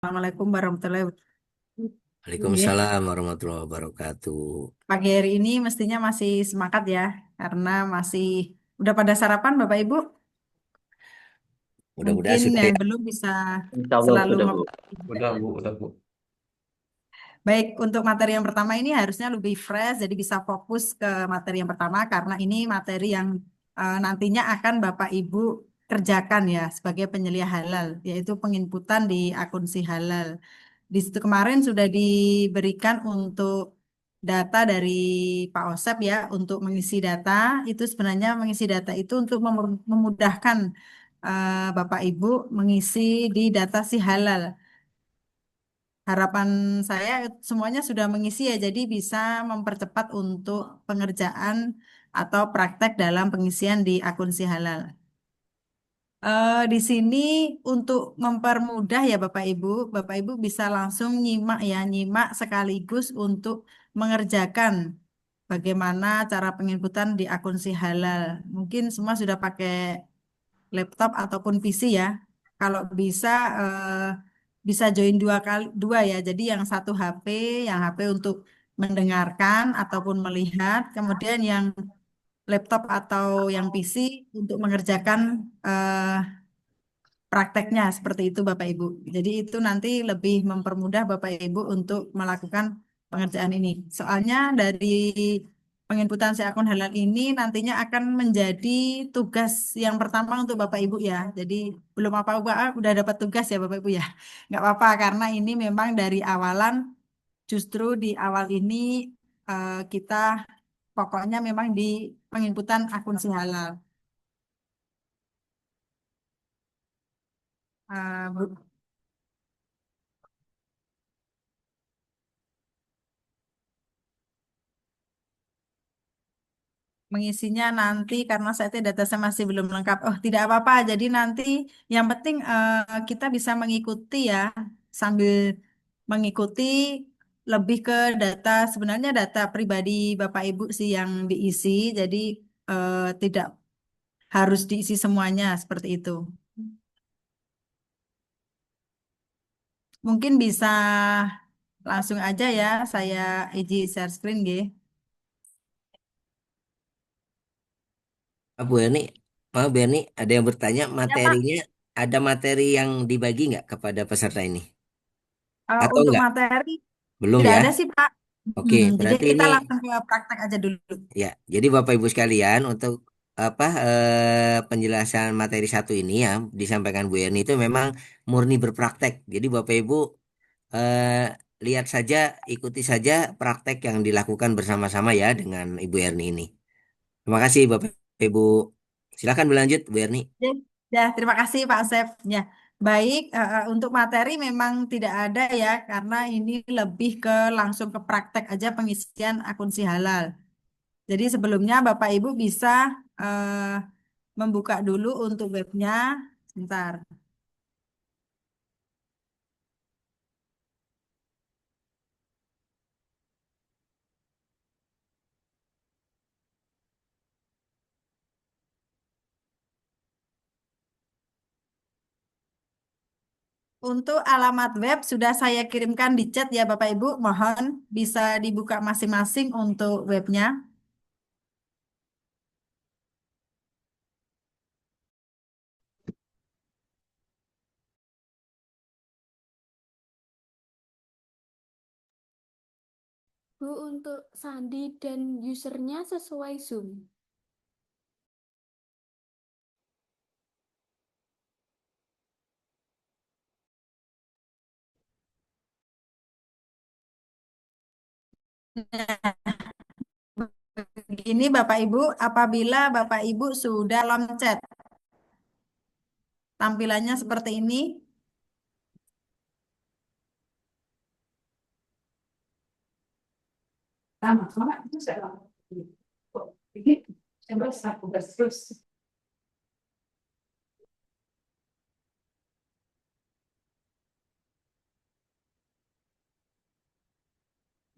Assalamualaikum warahmatullahi wabarakatuh. Nggih. Waalaikumsalam warahmatullahi wabarakatuh. Pagi hari ini mestinya masih semangat ya, karena masih udah pada sarapan Bapak Ibu. Mudah-mudahan Mungkin sudah yang ya. belum bisa Insya Allah selalu sudah, Bu. ngopi. Udah, Bu. Udah, Bu. Baik, untuk materi yang pertama ini harusnya lebih fresh, jadi bisa fokus ke materi yang pertama karena ini materi yang nantinya akan Bapak Ibu kerjakan ya sebagai penyelia halal, yaitu penginputan di akun si halal. Di situ kemarin sudah diberikan untuk data dari Pak Osep ya untuk mengisi data. Itu sebenarnya mengisi data itu untuk memudahkan Bapak Ibu mengisi di data si halal. Harapan saya semuanya sudah mengisi ya, jadi bisa mempercepat untuk pengerjaan atau praktek dalam pengisian di akun si halal. Di sini untuk mempermudah ya Bapak Ibu bisa langsung nyimak ya, nyimak sekaligus untuk mengerjakan bagaimana cara penginputan di akun si halal. Mungkin semua sudah pakai laptop ataupun PC ya. Kalau bisa bisa join dua ya. Jadi yang satu HP, yang HP untuk mendengarkan ataupun melihat, kemudian yang laptop atau yang PC untuk mengerjakan prakteknya seperti itu Bapak Ibu. Jadi itu nanti lebih mempermudah Bapak Ibu untuk melakukan pengerjaan ini. Soalnya dari penginputan si akun halal ini nantinya akan menjadi tugas yang pertama untuk Bapak Ibu ya. Jadi belum apa-apa udah dapat tugas ya Bapak Ibu ya. Nggak apa-apa karena ini memang dari awalan justru di awal ini kita pokoknya memang di penginputan akun si halal. Bu, mengisinya nanti karena saya data saya masih belum lengkap. Oh, tidak apa-apa. Jadi nanti yang penting kita bisa mengikuti ya sambil mengikuti lebih ke data sebenarnya data pribadi Bapak Ibu sih yang diisi. Jadi tidak harus diisi semuanya seperti itu. Mungkin bisa langsung aja ya saya izin share screen G. Bu Erni, Bu Erni, ada yang bertanya Ya Pak, materinya, ada materi yang dibagi nggak kepada peserta ini? Atau untuk enggak? materi Belum tidak ya? ada sih Pak. Oke, Jadi berarti kita ini langsung ke praktek aja dulu. ya. Jadi Bapak Ibu sekalian untuk apa penjelasan materi satu ini ya disampaikan Bu Erni itu memang murni berpraktek. Jadi Bapak Ibu eh, lihat saja, ikuti saja praktek yang dilakukan bersama-sama ya dengan Ibu Erni ini. Terima kasih Bapak Ibu. Silakan berlanjut Bu Erni. Ya, ya, terima kasih Pak Asep. Ya, baik. Untuk materi memang tidak ada ya, karena ini lebih ke langsung ke praktek aja pengisian akun si halal. Jadi sebelumnya Bapak Ibu bisa eh, membuka dulu untuk webnya. Sebentar. Untuk alamat web sudah saya kirimkan di chat ya Bapak Ibu. Mohon bisa dibuka masing-masing untuk webnya. Bu, untuk sandi dan usernya sesuai Zoom. Begini Bapak Ibu, apabila Bapak Ibu sudah dalam chat, tampilannya seperti ini.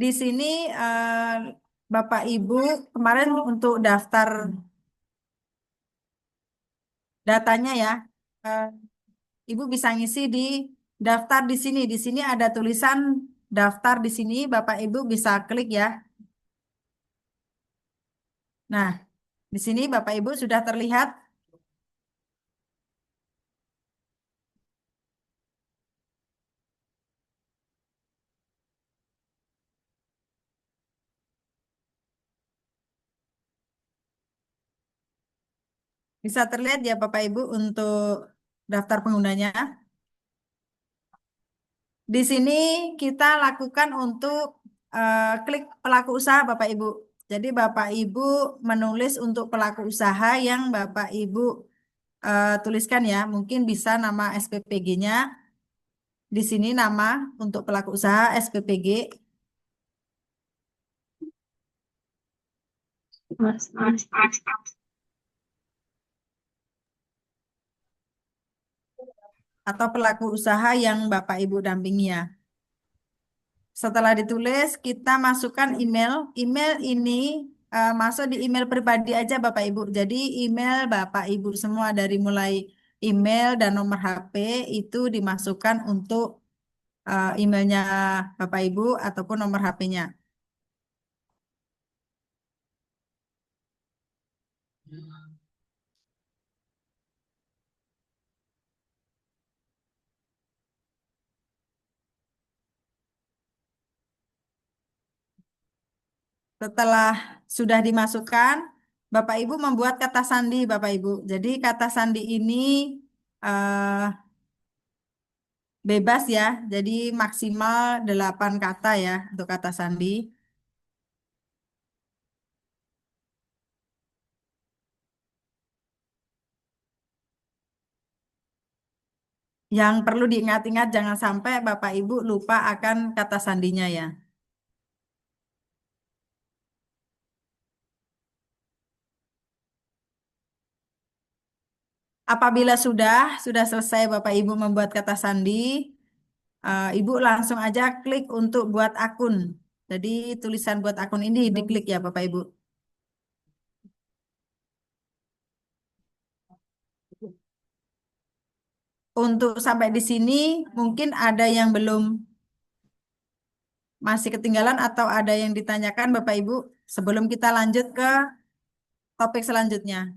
Di sini Bapak Ibu kemarin untuk daftar datanya ya, eh, Ibu bisa ngisi di daftar di sini. Di sini ada tulisan daftar di sini. Bapak Ibu bisa klik ya. Nah, di sini Bapak Ibu sudah terlihat. Bisa terlihat ya Bapak Ibu untuk daftar penggunanya. Di sini kita lakukan untuk klik pelaku usaha Bapak Ibu. Jadi Bapak Ibu menulis untuk pelaku usaha yang Bapak Ibu tuliskan ya. Mungkin bisa nama SPPG-nya. Di sini nama untuk pelaku usaha SPPG Mas, mas. atau pelaku usaha yang Bapak Ibu dampingi ya. Setelah ditulis, kita masukkan email. Email ini masuk di email pribadi aja Bapak Ibu. Jadi email Bapak Ibu semua dari mulai email dan nomor HP itu dimasukkan untuk emailnya Bapak Ibu ataupun nomor HP-nya. Setelah sudah dimasukkan, Bapak Ibu membuat kata sandi Bapak Ibu. Jadi kata sandi ini eh, bebas ya. Jadi maksimal 8 kata ya untuk kata sandi. Yang perlu diingat-ingat jangan sampai Bapak Ibu lupa akan kata sandinya ya. Apabila sudah selesai Bapak Ibu membuat kata sandi, Ibu langsung aja klik untuk buat akun. Jadi tulisan buat akun ini diklik ya Bapak Ibu. Untuk sampai di sini mungkin ada yang belum masih ketinggalan atau ada yang ditanyakan Bapak Ibu sebelum kita lanjut ke topik selanjutnya.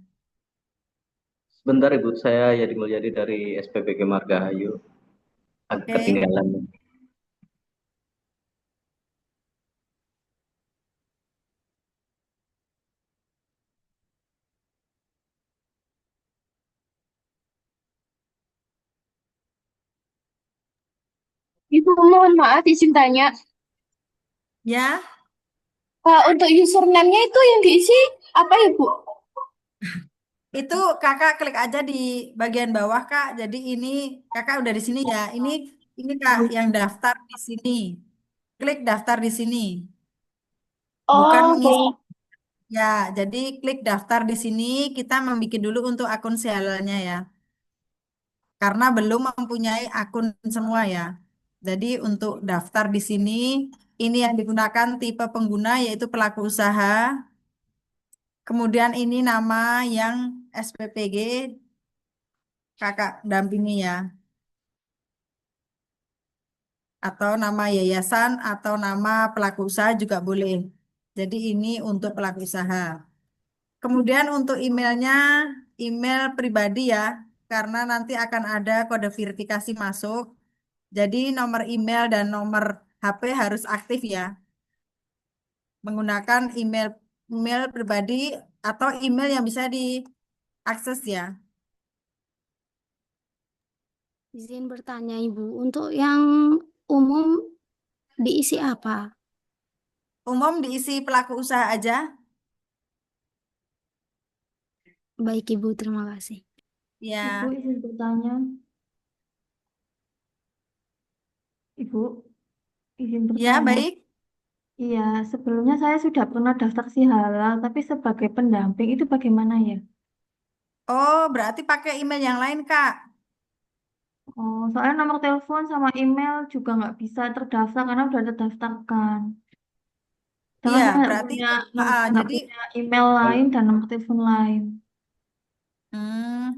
Sebentar Ibu, saya Yadi Mulyadi dari SPPG Margahayu. Agak Oke. ketinggalan. Ibu mohon maaf izin tanya. Ya, Untuk username-nya itu yang diisi apa ya, Bu? itu Kakak klik aja di bagian bawah Kak. Jadi ini Kakak udah di sini ya. Ini Kak yang daftar di sini. Klik daftar di sini. Bukan Oh, mengisi baik. ya. Jadi klik daftar di sini. Kita membuat dulu untuk akun sialannya ya. Karena belum mempunyai akun semua ya. Jadi untuk daftar di sini, ini yang digunakan tipe pengguna yaitu pelaku usaha. Kemudian ini nama yang SPPG Kakak dampingi ya. Atau nama yayasan atau nama pelaku usaha juga boleh. Jadi ini untuk pelaku usaha. Kemudian untuk emailnya, email pribadi ya, karena nanti akan ada kode verifikasi masuk. Jadi nomor email dan nomor HP harus aktif ya. Menggunakan email email pribadi atau email yang bisa diakses ya. Izin bertanya, Ibu. Untuk yang umum diisi apa? Umum diisi pelaku usaha aja. Baik, Ibu. Terima kasih. Ibu Ya, izin bertanya, Ibu izin ya bertanya. baik. Iya, sebelumnya saya sudah pernah daftar si halal, tapi sebagai pendamping itu bagaimana ya? Oh, berarti pakai email yang lain, Kak. Oh, soalnya nomor telepon sama email juga nggak bisa terdaftar karena udah terdaftarkan. Sedangkan Iya, saya berarti nggak jadi punya email lain dan nomor telepon lain.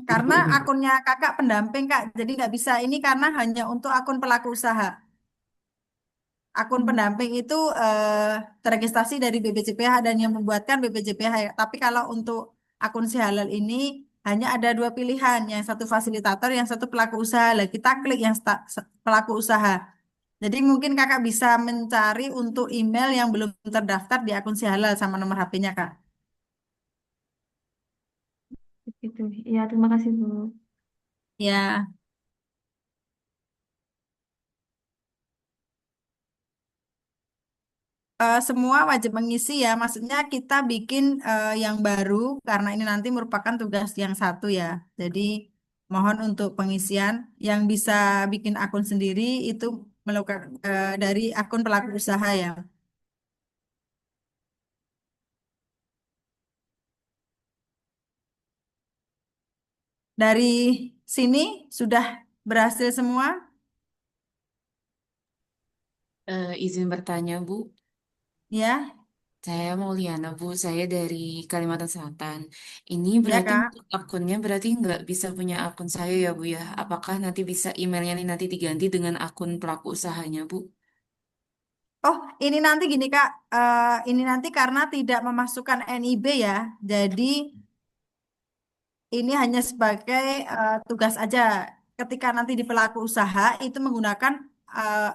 Karena akunnya kakak pendamping kak, jadi nggak bisa ini karena hanya untuk akun pelaku usaha. Akun Hmm. pendamping itu terregistrasi dari BPJPH dan yang membuatkan BPJPH. Tapi kalau untuk akun si halal ini hanya ada dua pilihan, yang satu fasilitator, yang satu pelaku usaha. Lah kita klik yang pelaku usaha. Jadi mungkin kakak bisa mencari untuk email yang belum terdaftar di akun si halal sama nomor HP-nya kak. Gitu. Ya, terima kasih Bu. Ya. Semua wajib mengisi ya, maksudnya kita bikin yang baru karena ini nanti merupakan tugas yang satu ya. Jadi mohon untuk pengisian yang bisa bikin akun sendiri itu melakukan dari akun pelaku usaha ya. Dari sini sudah berhasil semua Izin bertanya, Bu. ya, Saya Mauliana, Bu. Saya dari Kalimantan Selatan. Ini ya berarti Kak. untuk akunnya berarti nggak bisa punya akun saya ya, Bu ya? Apakah nanti bisa emailnya nih nanti diganti dengan akun pelaku usahanya, Bu? Oh, ini nanti gini Kak, ini nanti karena tidak memasukkan NIB ya, jadi ini hanya sebagai tugas aja. Ketika nanti di pelaku usaha itu menggunakan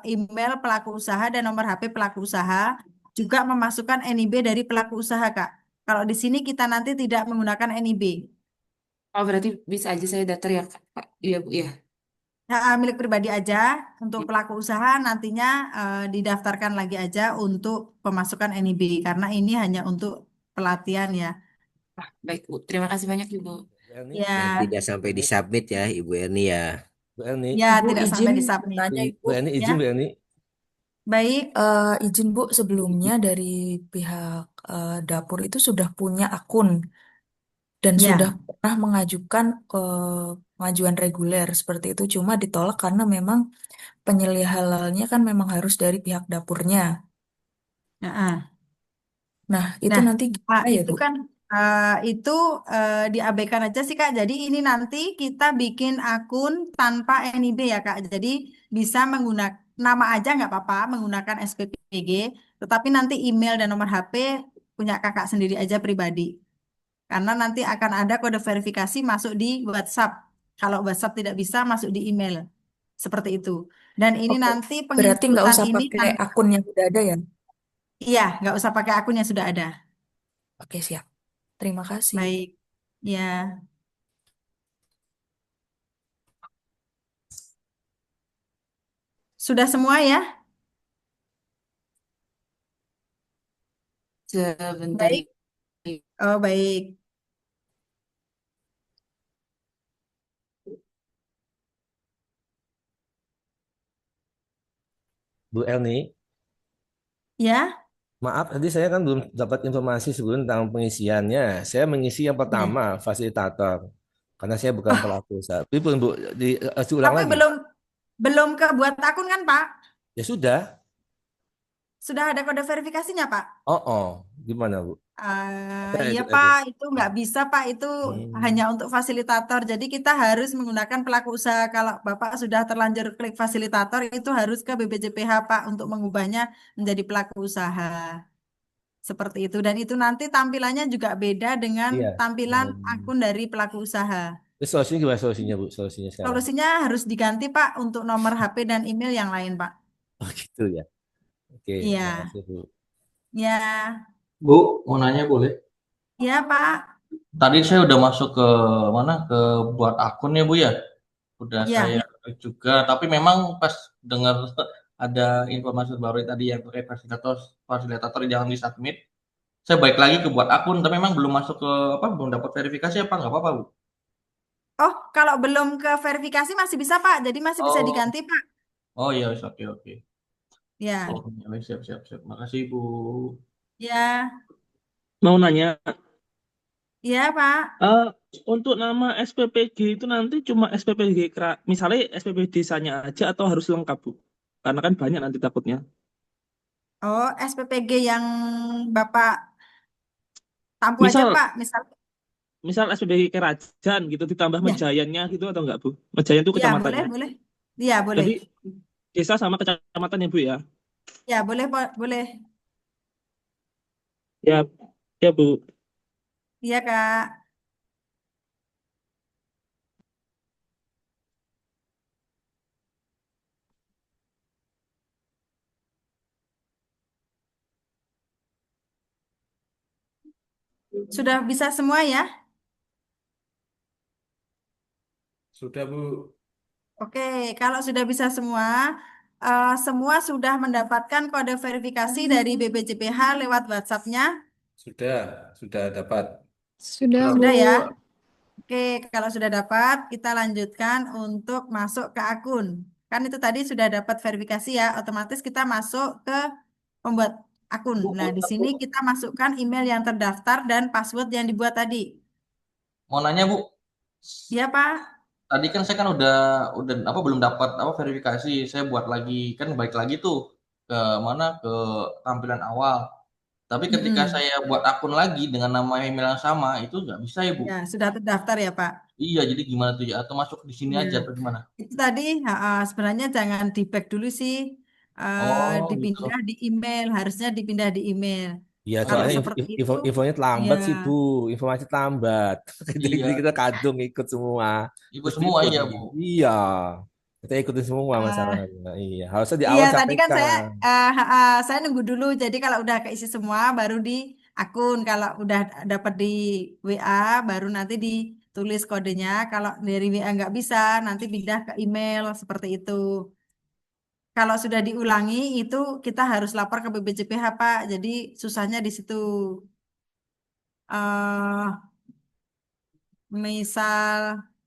email pelaku usaha dan nomor HP pelaku usaha, juga memasukkan NIB dari pelaku usaha, Kak. Kalau di sini kita nanti tidak menggunakan NIB. Oh, berarti bisa aja saya daftar ya, Kak? Iya, Bu, ya. Nah, milik pribadi aja untuk pelaku usaha nantinya didaftarkan lagi aja untuk pemasukan NIB karena ini hanya untuk pelatihan ya. Ah, baik, Bu. Terima kasih banyak, Ibu. Bu Erni, Dan Ya, tidak sampai Erni, disubmit ya Ibu Erni ya. Bu Erni, ya Ibu tidak izin sampai disubmit. bertanya Ibu. Bu Erni, Ya, izin Bu Erni. baik. Izin Bu, sebelumnya dari pihak dapur itu sudah punya akun dan sudah Ya. pernah mengajukan pengajuan reguler seperti itu, cuma ditolak karena memang penyelih halalnya kan memang harus dari pihak dapurnya. Nah, Nah, itu nah, nanti Pak, gimana ya itu Bu? kan itu diabaikan aja sih Kak. Jadi ini nanti kita bikin akun tanpa NIB ya Kak. Jadi bisa menggunakan nama aja nggak apa-apa, menggunakan SPPG, tetapi nanti email dan nomor HP punya kakak sendiri aja pribadi. Karena nanti akan ada kode verifikasi masuk di WhatsApp. Kalau WhatsApp tidak bisa masuk di email. Seperti itu. Dan ini Oke, nanti berarti nggak penginputan usah ini pakai akun yang udah ada ya? iya, nggak usah pakai akun yang sudah ada. Oke, siap. Terima kasih. Baik. Ya. Sudah semua ya? Sebentar, Baik. Ibu. Oh, baik. Bu Erni, Ya, maaf tadi saya kan belum dapat informasi sebelum tentang pengisiannya. Saya mengisi yang ya. pertama, fasilitator. Karena saya bukan Oh, pelaku usaha. Tapi belum Bu, diulang tapi lagi. belum belum ke buat akun kan, Pak? Ya sudah. Sudah ada kode verifikasinya, Pak? Oh, oh. Gimana Bu? Iya, Itu aja. Pak. Itu nggak bisa, Pak. Itu hanya Hmm. untuk fasilitator. Jadi kita harus menggunakan pelaku usaha. Kalau Bapak sudah terlanjur klik fasilitator, itu harus ke BPJPH, Pak, untuk mengubahnya menjadi pelaku usaha. Seperti itu. Dan itu nanti tampilannya juga beda dengan Iya. tampilan Hmm. akun dari pelaku usaha. Terus solusinya gimana solusinya Bu? Solusinya sekarang. Solusinya harus diganti, Pak, untuk nomor HP dan email yang lain, Pak. Oh gitu ya. Oke, terima Iya. kasih Bu. Ya. Bu, mau nanya boleh? Ya, Pak. Tadi saya udah masuk ke mana? Ke buat akun ya Bu ya. Udah saya Ya. klik juga, tapi memang pas dengar ada informasi baru tadi yang terkait fasilitator fasilitator jangan disubmit. Saya balik lagi ke buat akun, tapi memang belum masuk ke apa, belum dapat verifikasi apa nggak apa-apa Bu? Oh, kalau belum ke verifikasi masih bisa, Pak. Jadi masih bisa Oh, diganti, Pak. oh iya, oke oke. Oh, Ya. ya, siap siap siap. Makasih Bu. Ya. Mau nanya, Ya, Pak. eh, untuk nama SPPG itu nanti cuma SPPG, misalnya SPP desanya aja atau harus lengkap, Bu? Karena kan banyak nanti takutnya. Oh, SPPG yang Bapak tampu aja, Misal, Pak. Misal. misal SPBG Kerajan gitu ditambah Ya, Mejayannya gitu atau enggak, Bu? Mejayan itu ya boleh, kecamatannya. boleh. Ya, boleh. Berarti desa sama kecamatan ya, Bu ya? Ya, boleh, boleh. Ya, ya, Bu. Iya, Kak. Sudah bisa semua ya? Sudah, Bu. Oke, kalau sudah bisa semua sudah mendapatkan kode verifikasi dari BPJPH lewat WhatsApp-nya. Sudah dapat. Sudah, Bu. Sudah ya? Oke, kalau sudah dapat, kita lanjutkan untuk masuk ke akun. Kan itu tadi sudah dapat verifikasi ya, otomatis kita masuk ke pembuat akun. Bu, Nah, di sini kita masukkan email yang terdaftar dan password yang dibuat tadi. mau nanya Bu, Iya, Pak? tadi kan saya kan udah apa belum dapat apa verifikasi, saya buat lagi kan baik lagi tuh ke mana ke tampilan awal. Tapi ketika Mm-mm. saya buat akun lagi dengan nama email yang sama itu nggak bisa ya Bu? Ya, sudah terdaftar ya, Pak? Iya, jadi gimana tuh ya? Atau masuk di sini Ya. aja atau gimana? Itu tadi sebenarnya jangan di back dulu sih. Oh gitu. Dipindah di email, harusnya dipindah di email. Iya, Kalau soalnya seperti itu, infonya ya, terlambat sih, Bu. Informasi terlambat. Jadi Iya, kita kadung ikut semua. ikut Mesti semua ikut. iya Bu. Iya. Kita ikutin semua eh, masalahnya. Iya, harusnya di iya awal tadi kan sampaikan. saya nunggu dulu. Jadi kalau udah keisi semua, baru di akun. Kalau udah dapat di WA, baru nanti ditulis kodenya. Kalau dari WA nggak bisa, nanti pindah ke email seperti itu. Kalau sudah diulangi, itu kita harus lapor ke BPJPH, Pak. Jadi susahnya di situ. eh Misal,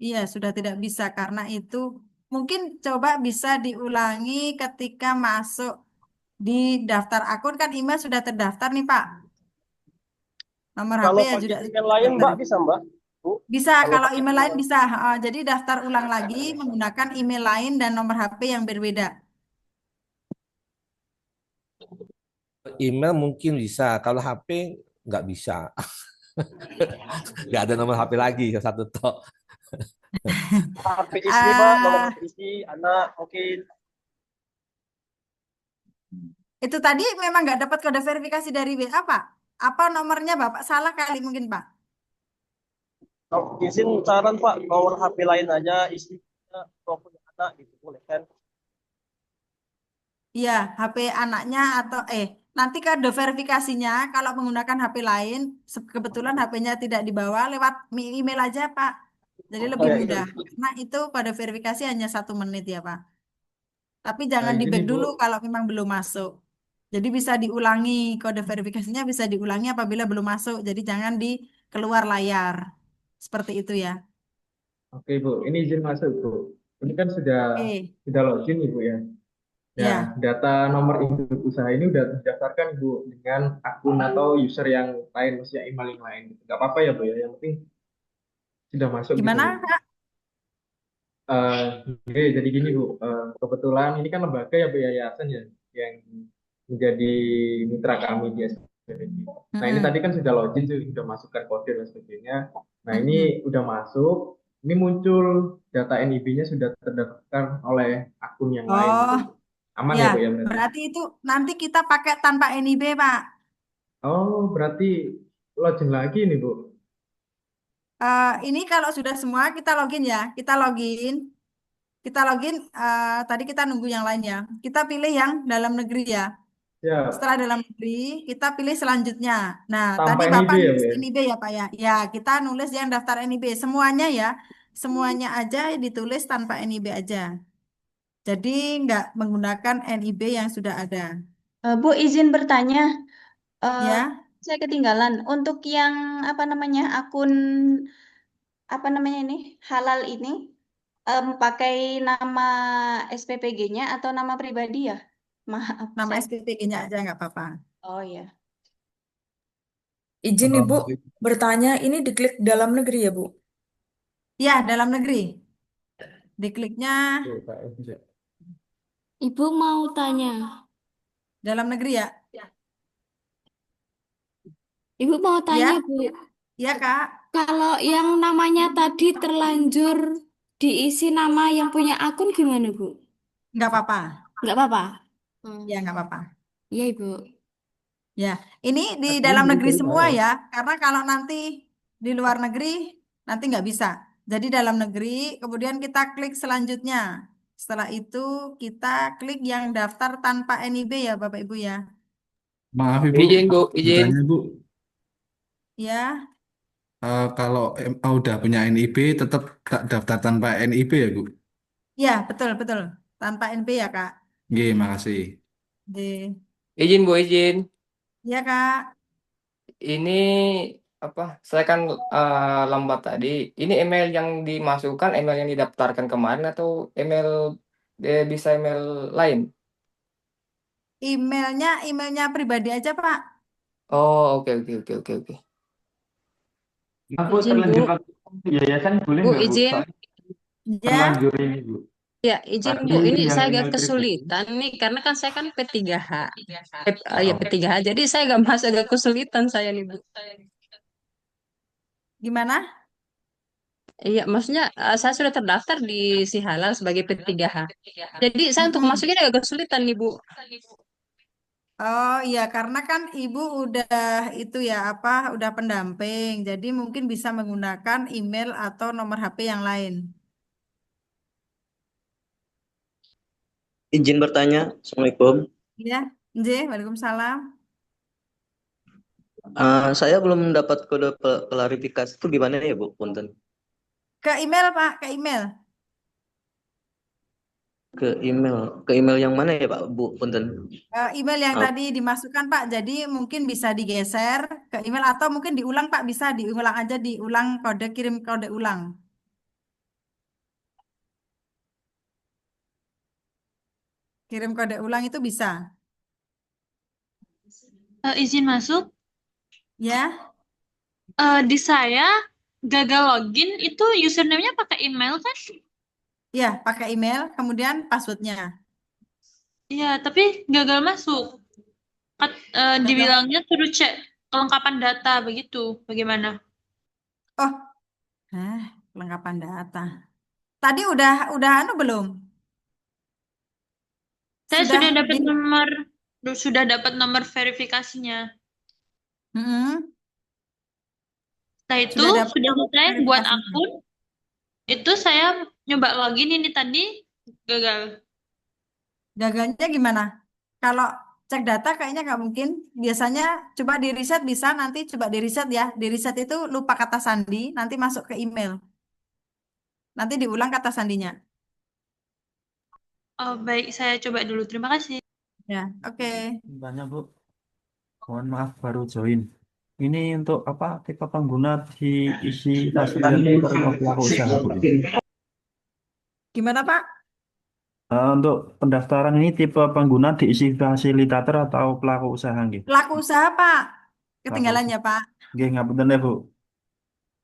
iya sudah tidak bisa karena itu mungkin coba bisa diulangi ketika masuk di daftar akun kan email sudah terdaftar nih Pak. Nomor HP Kalau ya pakai sudah email lain, terdaftar. Mbak, bisa, Mbak? Bu, Bisa kalau kalau pakai email email lain bisa. Jadi daftar ulang lagi menggunakan email lain dan nomor HP yang berbeda. Email mungkin bisa. Kalau HP nggak bisa. Nggak ada nomor HP lagi, satu tok. HP istri, Mbak, nomor Ah, HP istri, anak, mungkin. itu tadi memang nggak dapat kode verifikasi dari WA Pak. Apa nomornya Bapak salah kali mungkin Pak? Izin saran, Pak, nomor HP lain aja, istrinya, maupun anak, gitu, boleh kan? Iya, HP anaknya atau nanti kode verifikasinya kalau menggunakan HP lain, kebetulan HP-nya tidak dibawa lewat email aja, Pak. Jadi Oh lebih ya, mudah. itu. Karena itu kode verifikasi hanya 1 menit ya, Pak. Tapi Nah, jangan di gini back Bu. dulu kalau memang belum masuk. Jadi bisa diulangi, kode verifikasinya bisa diulangi apabila belum masuk. Jadi jangan di keluar layar. Seperti itu ya. Oke Bu, ini izin masuk Bu. Ini kan sudah Oke, login Ibu ya. Nah, ya. data nomor induk usaha ini udah terdaftarkan Ibu dengan akun atau user yang lain, maksudnya email yang lain. Nggak apa-apa ya Bu ya, yang penting sudah masuk gitu Gimana, Bu. Kak? Eh, oke, jadi gini Bu, kebetulan ini kan lembaga ya Bu, yayasan ya, yang menjadi mitra kami di SPPG. Nah ini tadi Mm-mm. kan sudah login, sudah masukkan kode dan sebagainya. Nah ini Mm-mm. udah masuk, ini muncul data NIB-nya sudah terdaftar oleh akun yang lain Oh, gitu. Aman ya. ya Bu ya berarti? Berarti itu nanti kita pakai tanpa NIB, Pak. Oh berarti login lagi nih Bu. Ini kalau sudah semua kita login ya, kita login. Tadi kita nunggu yang lainnya. Kita pilih yang dalam negeri ya. Siap, Setelah dalam negeri, kita pilih selanjutnya. Nah, tadi tanpa NIB Bapak ya Bu nulis ya? NIB ya Pak ya. Ya, kita nulis yang daftar NIB semuanya ya, semuanya aja ditulis tanpa NIB aja. Jadi nggak menggunakan NIB yang sudah ada. Bu, izin bertanya, eh, Ya, saya ketinggalan. Untuk yang apa namanya akun apa namanya ini halal ini, pakai nama SPPG-nya atau nama pribadi ya? Maaf, nama saya. SPPG-nya aja nggak apa-apa. Oh ya. Izin Ibu bertanya, ini diklik dalam negeri ya Bu? Ya, dalam negeri. Dikliknya Tuh, Pak, bisa. Ibu mau tanya. dalam negeri ya. Ibu mau tanya, Ya, Bu. ya Kak. Kalau yang namanya tadi terlanjur diisi nama yang punya akun gimana, Bu? Nggak apa-apa. Nggak apa-apa. Ya, nggak apa-apa. Iya, Ibu. Ya, ini di Artinya dalam negeri berubah semua ya. ya, karena kalau nanti di luar negeri nanti nggak bisa. Jadi dalam negeri, kemudian kita klik selanjutnya. Setelah itu kita klik yang daftar tanpa NIB ya, Bapak Ibu ya. Maaf Ibu, Izin Bu, izin. bertanya Ibu, Ya, kalau udah punya NIB tetap tak daftar tanpa NIB ya Bu? ya betul betul tanpa NIB ya Kak. Nggih, makasih. D. Izin Bu, izin. Ya Kak. Ini apa? Saya kan lambat tadi. Ini email yang dimasukkan, email yang didaftarkan kemarin atau email bisa email lain? Emailnya pribadi aja Pak. Oh, oke oke oke oke oke. Aku Izin terlanjur Bu, pakai yayasan boleh Bu nggak Bu? izin, Soalnya Ya, terlanjur ini Bu. ya izin Tapi Bu, ini yang saya agak email pribadi. kesulitan nih karena kan saya kan P3H, ya Oh. P3H, jadi saya agak masuk agak kesulitan saya nih Bu. gimana? Iya, maksudnya saya sudah terdaftar di Si Halal sebagai P3H, jadi saya untuk Mm-mm. masukin agak kesulitan nih Bu. Oh iya, karena kan Ibu udah itu ya apa, udah pendamping. Jadi mungkin bisa menggunakan email atau nomor HP yang lain. Izin bertanya, Assalamualaikum. Ya, J, Waalaikumsalam. Saya belum dapat kode klarifikasi itu gimana ya Bu? Punten. Ke email Pak, ke email. Ke email yang mana ya Pak Bu? Punten. Email yang Maaf. tadi dimasukkan Pak, jadi mungkin bisa digeser ke email atau mungkin diulang Pak, bisa diulang aja, diulang kode, kirim kode ulang. Kirim kode ulang itu bisa. Izin masuk. Ya, Di saya gagal login itu username-nya pakai email kan? ya pakai email, kemudian passwordnya. Iya, tapi gagal masuk. Gagal. Dibilangnya suruh cek kelengkapan data begitu. Bagaimana? Oh, kelengkapan data. Tadi udah anu belum? Saya Sudah sudah dapat nomor verifikasinya. Mm-mm. Setelah itu Sudah dapat sudah nomor selesai buat verifikasinya. akun. Itu saya nyoba login ini tadi gagal. Gagalnya gimana? Kalau cek data kayaknya nggak mungkin. Biasanya coba di reset bisa, nanti coba di reset ya. Di reset itu lupa kata sandi, nanti masuk ke email. Nanti diulang kata sandinya. Oh, baik, saya coba dulu. Terima kasih. Ya, oke. Banyak Bu, mohon maaf baru join. Ini untuk apa tipe pengguna diisi fasilitator atau pelaku usaha Bu? Gimana Pak? Untuk pendaftaran ini tipe pengguna diisi fasilitator atau pelaku usaha nggih? Pelaku usaha Pak. Pelaku Ketinggalan ya Pak. nggih ngapunten ya Bu.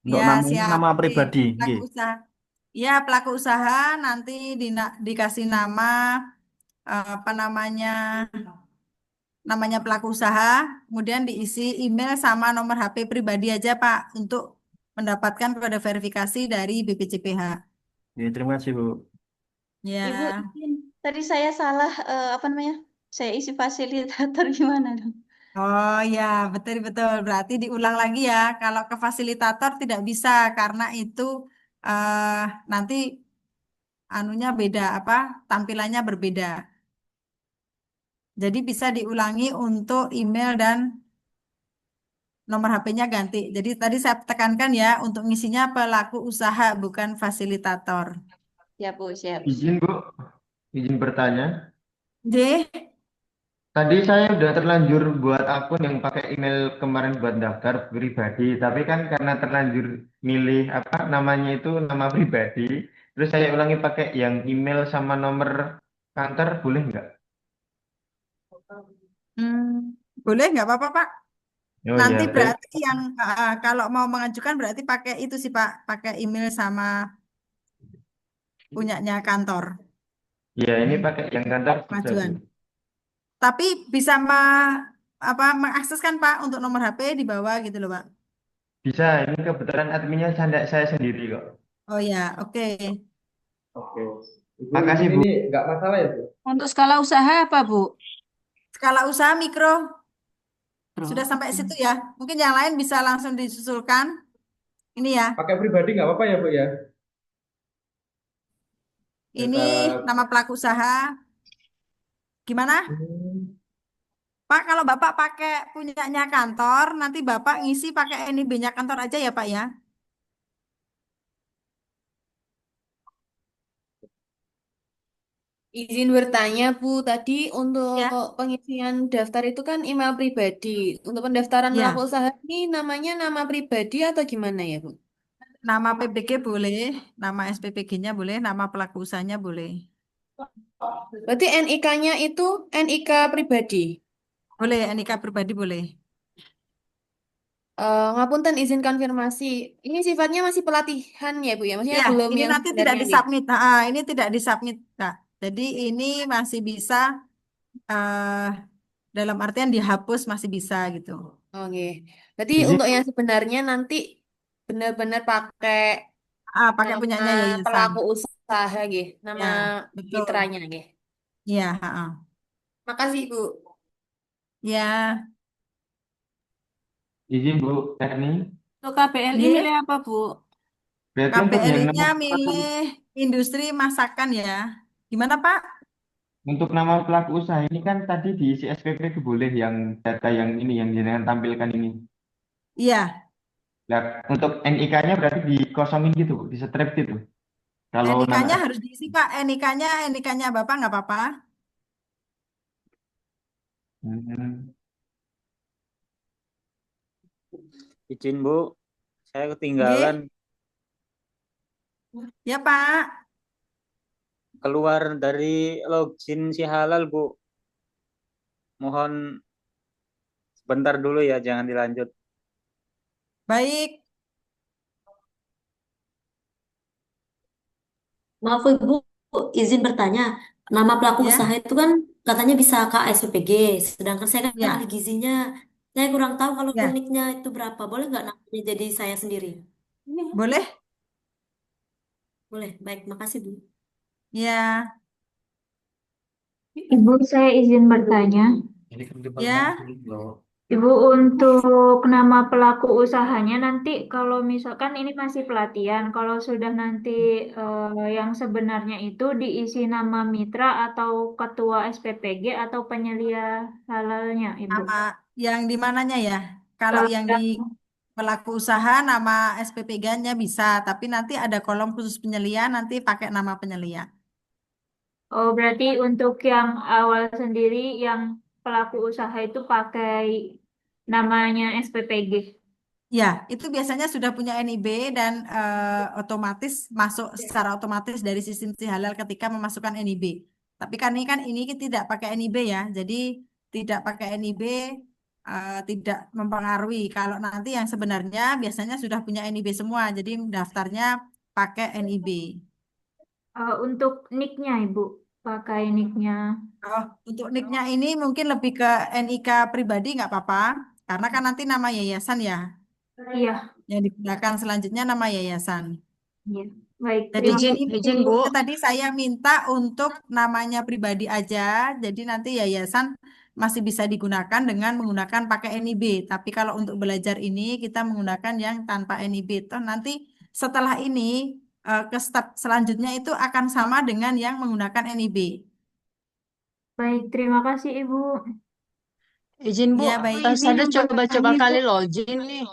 Untuk Ya, namanya siap. nama Oke. pribadi Pelaku nggih. usaha. Ya, pelaku usaha nanti dikasih nama apa namanya pelaku usaha, kemudian diisi email sama nomor HP pribadi aja Pak untuk mendapatkan kode verifikasi dari BPCPH. Oke, terima kasih Bu. Ya. Ibu, izin. Tadi saya salah, apa namanya? Saya isi fasilitator gimana dong? Oh ya, betul-betul. Berarti diulang lagi ya. Kalau ke fasilitator tidak bisa karena itu nanti anunya beda, apa tampilannya berbeda. Jadi bisa diulangi untuk email dan nomor HP-nya ganti. Jadi tadi saya tekankan ya untuk ngisinya pelaku usaha bukan fasilitator. Siap, Bu, siap. Izin Bu, izin bertanya. J, Tadi saya udah terlanjur buat akun yang pakai email kemarin buat daftar pribadi, tapi kan karena terlanjur milih apa namanya itu nama pribadi, terus saya ulangi pakai yang email sama nomor kantor, boleh nggak? boleh nggak apa-apa Pak? Oh Nanti ya, baik. berarti yang kalau mau mengajukan berarti pakai itu sih Pak, pakai email sama punyanya kantor Ya, ini pakai yang kantor bisa pengajuan. Bu. Tapi bisa mengakses kan Pak untuk nomor HP di bawah gitu loh Pak. Bisa, ini kebetulan adminnya saya sendiri kok. Oh ya, oke. Oke. Ibu Makasih, izin Bu. ini nggak masalah ya, Bu? Untuk skala usaha apa, Bu? Skala usaha mikro Bro. sudah sampai situ ya. Mungkin yang lain bisa langsung disusulkan. Ini ya. Pakai pribadi nggak apa-apa ya, Bu ya? Ini Tetap. nama pelaku usaha. Gimana? Hmm. Pak, kalau Bapak pakai punyanya kantor, nanti Bapak ngisi pakai NIB-nya kantor aja ya, Pak ya. Izin bertanya, Bu. Tadi untuk Ya. pengisian daftar itu kan email pribadi. Untuk pendaftaran pelaku Ya, usaha ini namanya nama pribadi atau gimana ya, Bu? nama PBG boleh, nama SPPG-nya boleh, nama pelaku usahanya boleh. Berarti NIK-nya itu NIK pribadi. Boleh, NIK pribadi boleh. Ngapunten izin konfirmasi. Ini sifatnya masih pelatihan ya, Bu ya? Maksudnya Ya, belum ini yang nanti tidak sebenarnya nih. disubmit. Ini tidak disubmit, Kak. Jadi ini masih bisa eh, dalam artian dihapus masih bisa gitu. Oke. Berarti Izin, untuk yang sebenarnya nanti benar-benar pakai Pakai nama punyanya yayasan. pelaku usaha gitu, nama Ya, betul. mitranya gitu. Ya, Makasih, Bu. ya. izin Bu Erni. Untuk KBLI Ye. milih apa, Bu? Berarti untuk yang KBLI-nya nama milih industri masakan ya. Gimana, Pak? untuk nama pelaku usaha ini kan tadi diisi SPP itu boleh yang data yang ini yang jenengan tampilkan ini. Iya, Nah, untuk NIK-nya berarti dikosongin gitu, Bu, di strip gitu. Kalau nama NIK-nya harus diisi, Pak. NIK-nya Bapak nggak apa-apa. Hmm. Izin Bu, saya Nggih. ketinggalan Ya, Pak. keluar dari login si halal Bu. Mohon sebentar dulu ya, jangan dilanjut. Baik. Maaf Ibu, izin bertanya. Nama pelaku Ya, usaha itu kan katanya bisa KSPPG, sedangkan saya kan ahli ya, gizinya. Saya kurang tahu kalau ya. niknya itu berapa. Boleh nggak namanya jadi saya sendiri? Boleh? Boleh, baik, makasih Bu. Ya, Ibu, saya izin bertanya. ya. Ibu, untuk nama pelaku usahanya nanti kalau misalkan ini masih pelatihan, kalau sudah nanti yang sebenarnya itu diisi nama mitra atau ketua SPPG atau penyelia halalnya, Ibu. Nama yang di mananya ya? Kalau Kalau yang di yang pelaku usaha nama SPPG-nya bisa, tapi nanti ada kolom khusus penyelia, nanti pakai nama penyelia. Oh, berarti untuk yang awal sendiri, yang pelaku usaha itu pakai namanya SPPG. Ya, itu biasanya sudah punya NIB dan otomatis masuk secara otomatis dari sistem si halal ketika memasukkan NIB. Tapi kan ini tidak pakai NIB ya, jadi tidak pakai NIB tidak mempengaruhi. Kalau nanti yang sebenarnya biasanya sudah punya NIB semua, jadi daftarnya pakai NIB. Untuk nicknya, Ibu, pakai nicknya. Oh, untuk nicknya ini mungkin lebih ke NIK pribadi nggak apa-apa, karena kan nanti nama yayasan ya, Iya, yang digunakan selanjutnya nama yayasan. iya. Baik, Jadi terima Izin, ini izin Bu. infonya tadi saya minta untuk namanya pribadi aja. Jadi nanti yayasan masih bisa digunakan dengan menggunakan pakai NIB. Tapi kalau untuk belajar ini kita menggunakan yang tanpa NIB. Toh nanti setelah ini ke step selanjutnya itu akan sama dengan yang menggunakan NIB. Baik, terima kasih Ibu. Izin Bu, Ya baik. saya Izin coba-coba bertanya, kali Ibu. login nih.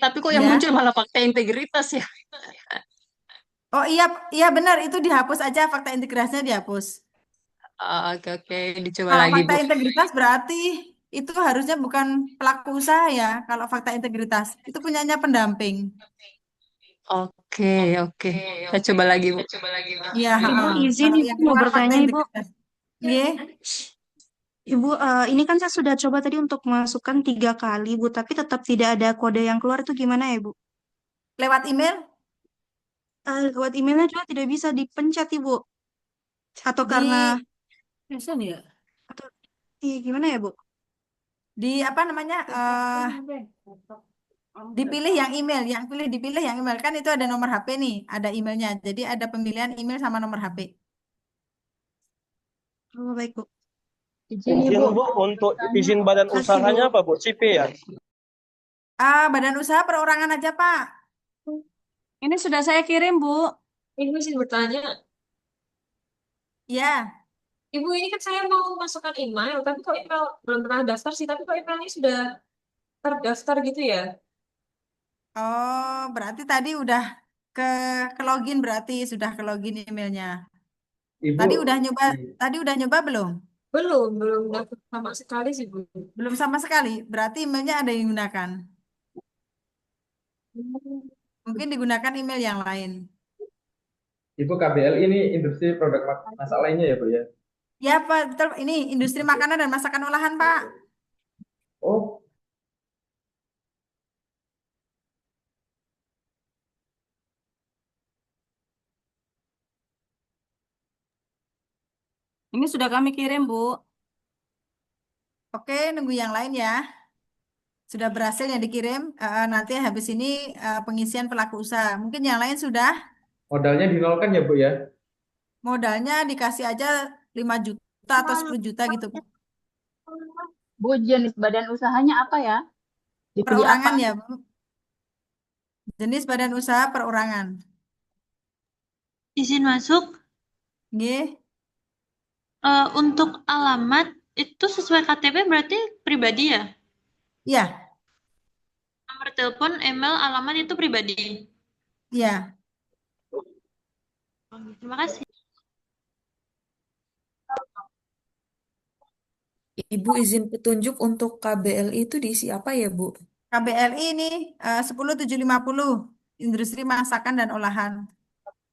Tapi kok yang Ya. muncul malah fakta integritas ya? Oh iya, iya benar itu dihapus aja fakta integrasinya dihapus. Oke, dicoba Kalau lagi fakta Bu. integritas berarti itu harusnya bukan pelaku usaha ya. Kalau fakta integritas itu punyanya pendamping. Oke. Saya coba lagi Bu. Iya, Ibu izin, kalau Ibu yang mau keluar fakta bertanya, Ibu. integritas. Iya, Ibu, ini kan saya sudah coba tadi untuk masukkan 3 kali, Bu, tapi tetap tidak ada kode yang keluar itu gimana ya, Bu? lewat email Lewat emailnya juga tidak bisa dipencet, Ibu. Atau di karena, Bisa ya? iya gimana ya, Bu? di apa namanya? Dipilih yang email, dipilih yang email. Kan itu ada nomor HP nih, ada emailnya. Jadi ada pemilihan email sama nomor HP. Oh, baik, Bu. Izin Bu, untuk izin badan Kasih, usahanya Bu. apa Bu? CP ya? Badan usaha perorangan aja, Pak. Ini sudah saya kirim, Bu. Ibu izin bertanya. Ya, Ibu, ini kan saya mau masukkan email, tapi kok email belum pernah daftar sih, tapi kok emailnya sudah terdaftar gitu ya? oh berarti tadi udah ke ke login berarti sudah ke login emailnya. Ibu, Tadi udah nyoba belum? Belum daftar sama sekali sih, Bu. Belum sama sekali. Berarti emailnya ada yang digunakan. Mungkin digunakan email yang lain. Ibu KBL ini industri produk masak lainnya ya Bu ya? Ya, Pak, betul. Ini industri makanan dan masakan olahan, Pak. Oh, Ini sudah kami kirim, Bu. Oke, nunggu yang lain ya. Sudah berhasil yang dikirim. Nanti habis ini pengisian pelaku usaha. Mungkin yang lain sudah. modalnya dinolkan ya Bu ya? Modalnya dikasih aja 5 juta atau 10 juta gitu, Pak. Bu, jenis badan usahanya apa ya? Dipilih apa? Perorangan ya, Bu. Jenis badan usaha perorangan. Izin masuk. Nggih. Untuk alamat itu sesuai KTP berarti pribadi ya? Iya, Nomor telepon, email, alamat itu pribadi. iya. Terima kasih. Ibu izin petunjuk untuk KBLI itu diisi apa ya, Bu? KBLI ini 10750 industri masakan dan olahan.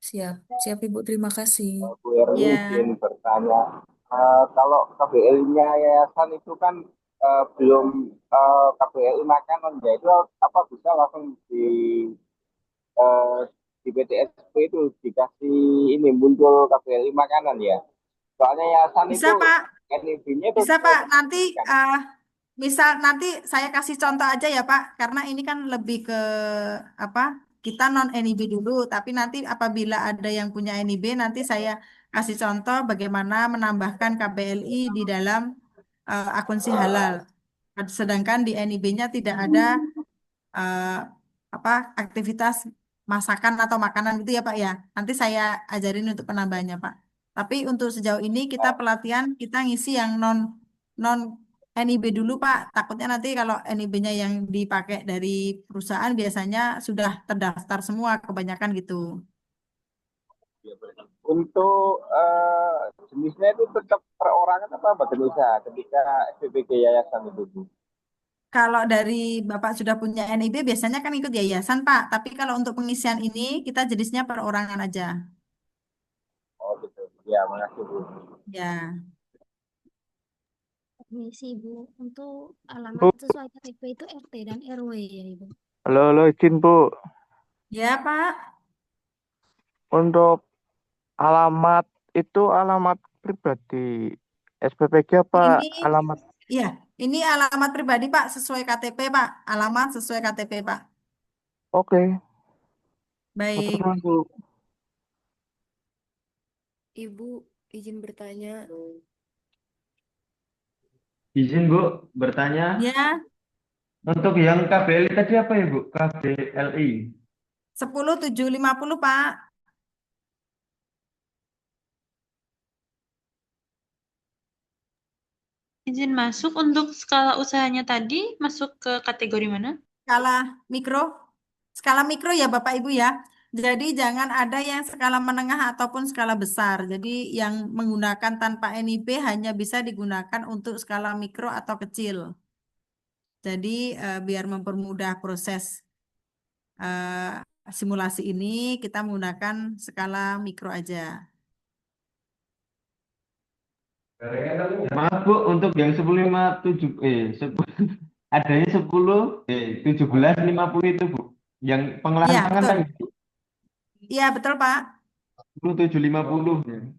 Siap, siap Ibu, terima kasih. Bu Erni Ya, izin bertanya, kalau KBL-nya yayasan itu kan belum KBLI makanan, ya itu apa bisa langsung eh, di PTSP itu dikasih ini muncul KBLI makanan ya? Soalnya yayasan bisa itu Pak, NIB-nya itu bisa Pak. Misal nanti saya kasih contoh aja ya Pak, karena ini kan lebih ke apa? Kita non NIB dulu, tapi nanti apabila ada yang punya NIB, nanti saya kasih contoh bagaimana menambahkan KBLI di dalam akun si halal. Sedangkan di NIB-nya tidak ada eh, apa aktivitas masakan atau makanan gitu ya Pak ya. Nanti saya ajarin untuk penambahannya Pak. Tapi untuk sejauh ini kita pelatihan kita ngisi yang non non NIB dulu Pak. Takutnya nanti kalau NIB-nya yang dipakai dari perusahaan biasanya sudah terdaftar semua kebanyakan gitu. untuk jenisnya itu tetap perorangan apa badan usaha ketika SPPG yayasan itu Bu? Kalau dari Bapak sudah punya NIB biasanya kan ikut yayasan Pak. Tapi kalau untuk pengisian ini kita jenisnya perorangan aja. Oh gitu. Ya, makasih Bu. Ya. Permisi, Ibu. Untuk alamat Bu, sesuai KTP itu RT dan RW ya, Ibu. halo izin Bu. Ya Pak. Untuk alamat itu alamat pribadi SPPG apa Ini alamat? ya, ini alamat pribadi Pak, sesuai KTP Pak. Alamat sesuai KTP Pak. Oke, Baik. matur nuwun, Bu. Ibu izin bertanya. Izin Bu bertanya. Ya, Untuk yang KBLI tadi apa ya Bu? KBLI. 10750 Pak. Izin masuk untuk skala usahanya tadi masuk ke kategori mana? Skala mikro. Skala mikro ya Bapak Ibu ya. Jadi jangan ada yang skala menengah ataupun skala besar. Jadi yang menggunakan tanpa NIP hanya bisa digunakan untuk skala mikro atau kecil. Jadi biar mempermudah proses simulasi ini kita menggunakan skala mikro aja. Maaf Bu, untuk yang 1057 adanya 1750 itu Bu. Yang pengolahan Iya, pangan betul. kan Iya, betul Pak. 10750.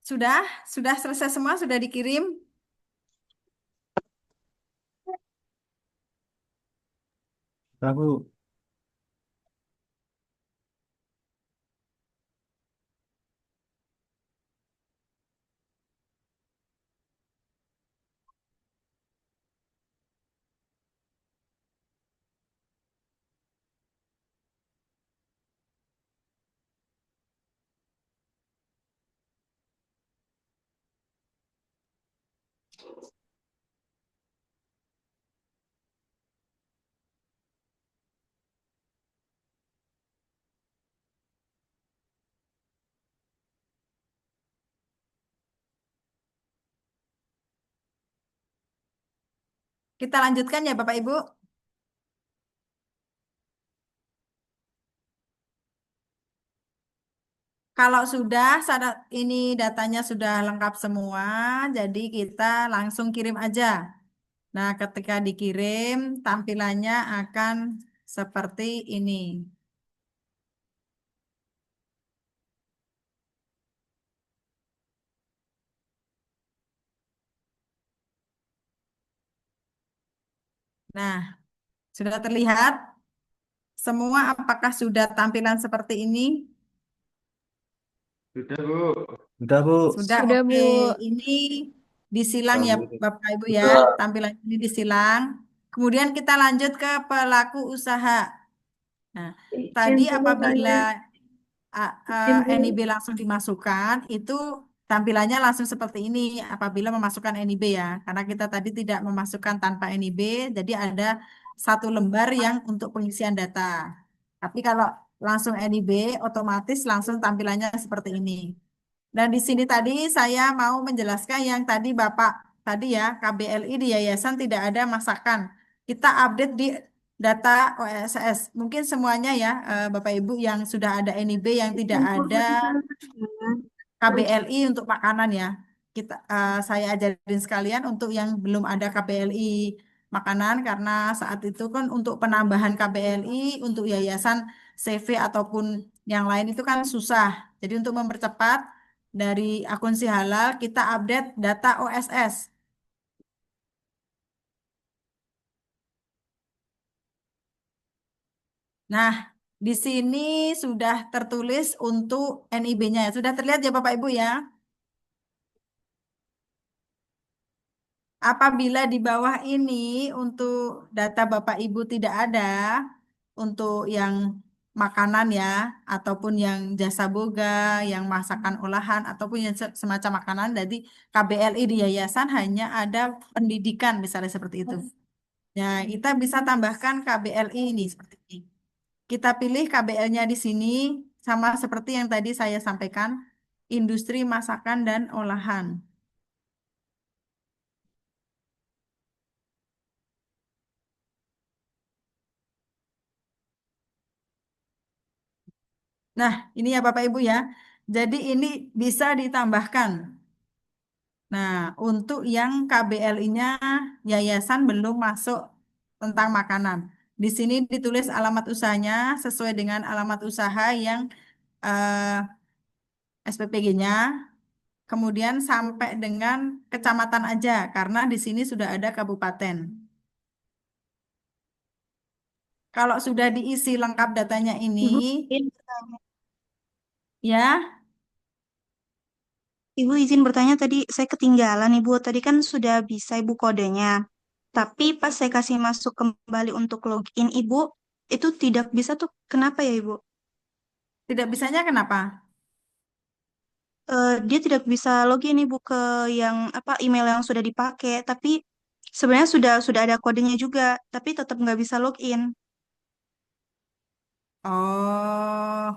Sudah? Sudah selesai semua? Sudah dikirim? Nah, Bu. Kita lanjutkan ya Bapak Ibu. Kalau sudah ini datanya sudah lengkap semua, jadi kita langsung kirim aja. Nah, ketika dikirim, tampilannya akan seperti ini. Nah, sudah terlihat semua apakah sudah tampilan seperti ini? Sudah, Bu. Udah, Bu. Sudah, Sudah, oke. Bu. Ini disilang ya Bapak Ibu ya. Sudah. Tampilan ini disilang. Kemudian kita lanjut ke pelaku usaha. Nah, tadi Izin dulu apabila saya. Izin dulu. NIB langsung dimasukkan, itu tampilannya langsung seperti ini apabila memasukkan NIB ya. Karena kita tadi tidak memasukkan tanpa NIB, jadi ada satu lembar yang untuk pengisian data. Tapi kalau langsung NIB, otomatis langsung tampilannya seperti ini. Dan di sini tadi saya mau menjelaskan yang tadi Bapak tadi ya, KBLI di yayasan tidak ada masakan. Kita update di data OSS. Mungkin semuanya ya, Bapak Ibu yang sudah ada NIB yang tidak Izin ada dulu. KBLI untuk makanan ya. Saya ajarin sekalian untuk yang belum ada KBLI makanan karena saat itu kan untuk penambahan KBLI untuk yayasan CV ataupun yang lain itu kan susah. Jadi untuk mempercepat dari akun si halal kita update data OSS. Nah, di sini sudah tertulis untuk NIB-nya. Sudah terlihat ya Bapak Ibu ya? Apabila di bawah ini untuk data Bapak Ibu tidak ada untuk yang makanan ya, ataupun yang jasa boga, yang masakan olahan, ataupun yang semacam makanan, jadi KBLI di yayasan hanya ada pendidikan misalnya seperti itu. Ya, kita bisa tambahkan KBLI ini seperti ini. Kita pilih KBL-nya di sini sama seperti yang tadi saya sampaikan, industri masakan dan olahan. Nah, ini ya Bapak Ibu ya. Jadi ini bisa ditambahkan. Nah, untuk yang KBLI-nya yayasan belum masuk tentang makanan. Di sini ditulis alamat usahanya sesuai dengan alamat usaha yang SPPG-nya. Kemudian sampai dengan kecamatan aja karena di sini sudah ada kabupaten. Kalau sudah diisi lengkap datanya ini, ya. Ibu izin bertanya tadi saya ketinggalan Ibu. Tadi kan sudah bisa Ibu kodenya. Tapi pas saya kasih masuk kembali untuk login Ibu, itu tidak bisa tuh. Kenapa ya Ibu? Tidak bisanya kenapa? Dia tidak bisa login Ibu ke yang apa email yang sudah dipakai. Tapi sebenarnya sudah ada kodenya juga, tapi tetap nggak bisa login. Oh,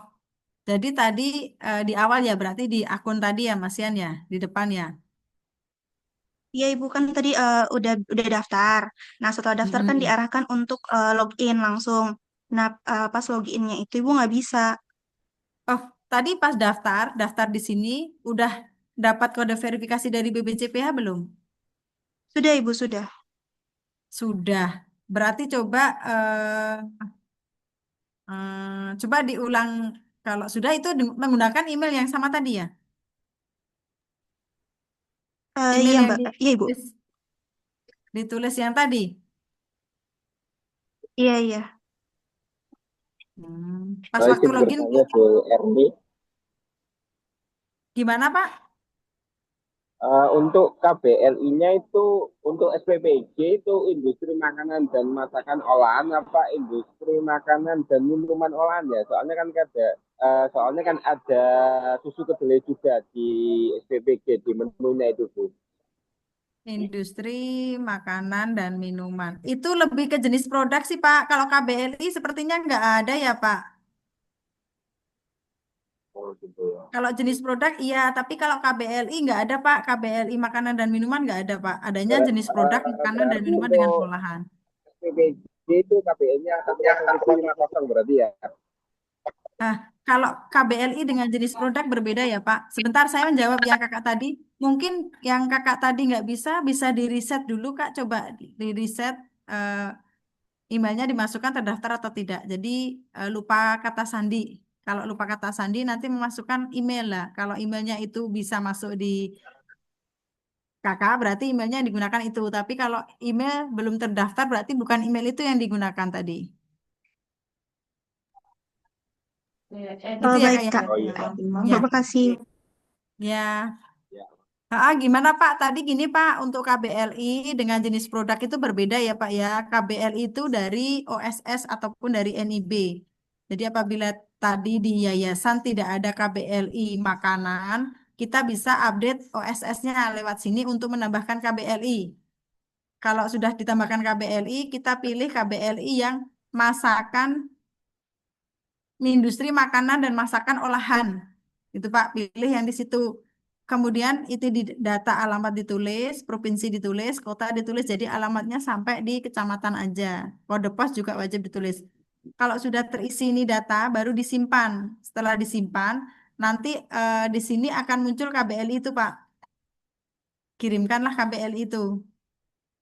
jadi tadi di awal ya berarti di akun tadi ya Mas Yan ya, di depan ya. Iya Ibu kan tadi udah daftar. Nah setelah daftar kan Mm-mm. diarahkan untuk login langsung. Nah pas loginnya itu Ibu nggak bisa. Oh, tadi pas daftar di sini udah dapat kode verifikasi dari BBCPH belum? Sudah Ibu sudah. Sudah. Berarti coba diulang kalau sudah itu menggunakan email yang sama tadi ya. Email Iya yang Mbak, iya Ibu. ditulis yang tadi. Iya iya. Pas Saya waktu izin login bertanya Bu Erni, gimana Pak? untuk KBLI-nya itu untuk SPPG itu industri makanan dan masakan olahan apa industri makanan dan minuman olahan ya? Soalnya kan ada susu kedelai juga di SPPG di menunya itu Bu. Industri makanan dan minuman. Itu lebih ke jenis produk sih Pak. Kalau KBLI sepertinya nggak ada ya Pak. Oh gitu ya. Kalau jenis produk iya, tapi kalau KBLI nggak ada Pak. KBLI makanan dan minuman nggak ada Pak. Adanya jenis produk makanan dan Berarti minuman dengan untuk olahan. SPPG itu KBL-nya 10750 berarti ya? Nah, kalau KBLI dengan jenis produk berbeda ya Pak. Sebentar saya menjawab yang kakak tadi. Mungkin yang kakak tadi nggak bisa di reset dulu Kak. Coba di reset emailnya dimasukkan terdaftar atau tidak. Jadi lupa kata sandi. Kalau lupa kata sandi nanti memasukkan email lah. Kalau emailnya itu bisa masuk di kakak berarti emailnya yang digunakan itu. Tapi kalau email belum terdaftar berarti bukan email itu yang digunakan tadi. Gitu ya Baik Kak ya. Kak. Oh iya. Ya. Terima kasih. Ya. Ya. Gimana Pak? Tadi gini Pak, untuk KBLI dengan jenis produk itu berbeda ya Pak ya. KBLI itu dari OSS ataupun dari NIB. Jadi apabila tadi di yayasan tidak ada KBLI makanan, kita bisa update OSS-nya lewat sini untuk menambahkan KBLI. Kalau sudah ditambahkan KBLI, kita pilih KBLI yang masakan industri makanan dan masakan olahan. Itu Pak, pilih yang di situ. Kemudian itu di data alamat ditulis, provinsi ditulis, kota ditulis, jadi alamatnya sampai di kecamatan aja. Kode pos juga wajib ditulis. Kalau sudah terisi ini data, baru disimpan. Setelah disimpan, nanti di sini akan muncul KBLI itu Pak. Kirimkanlah KBLI itu.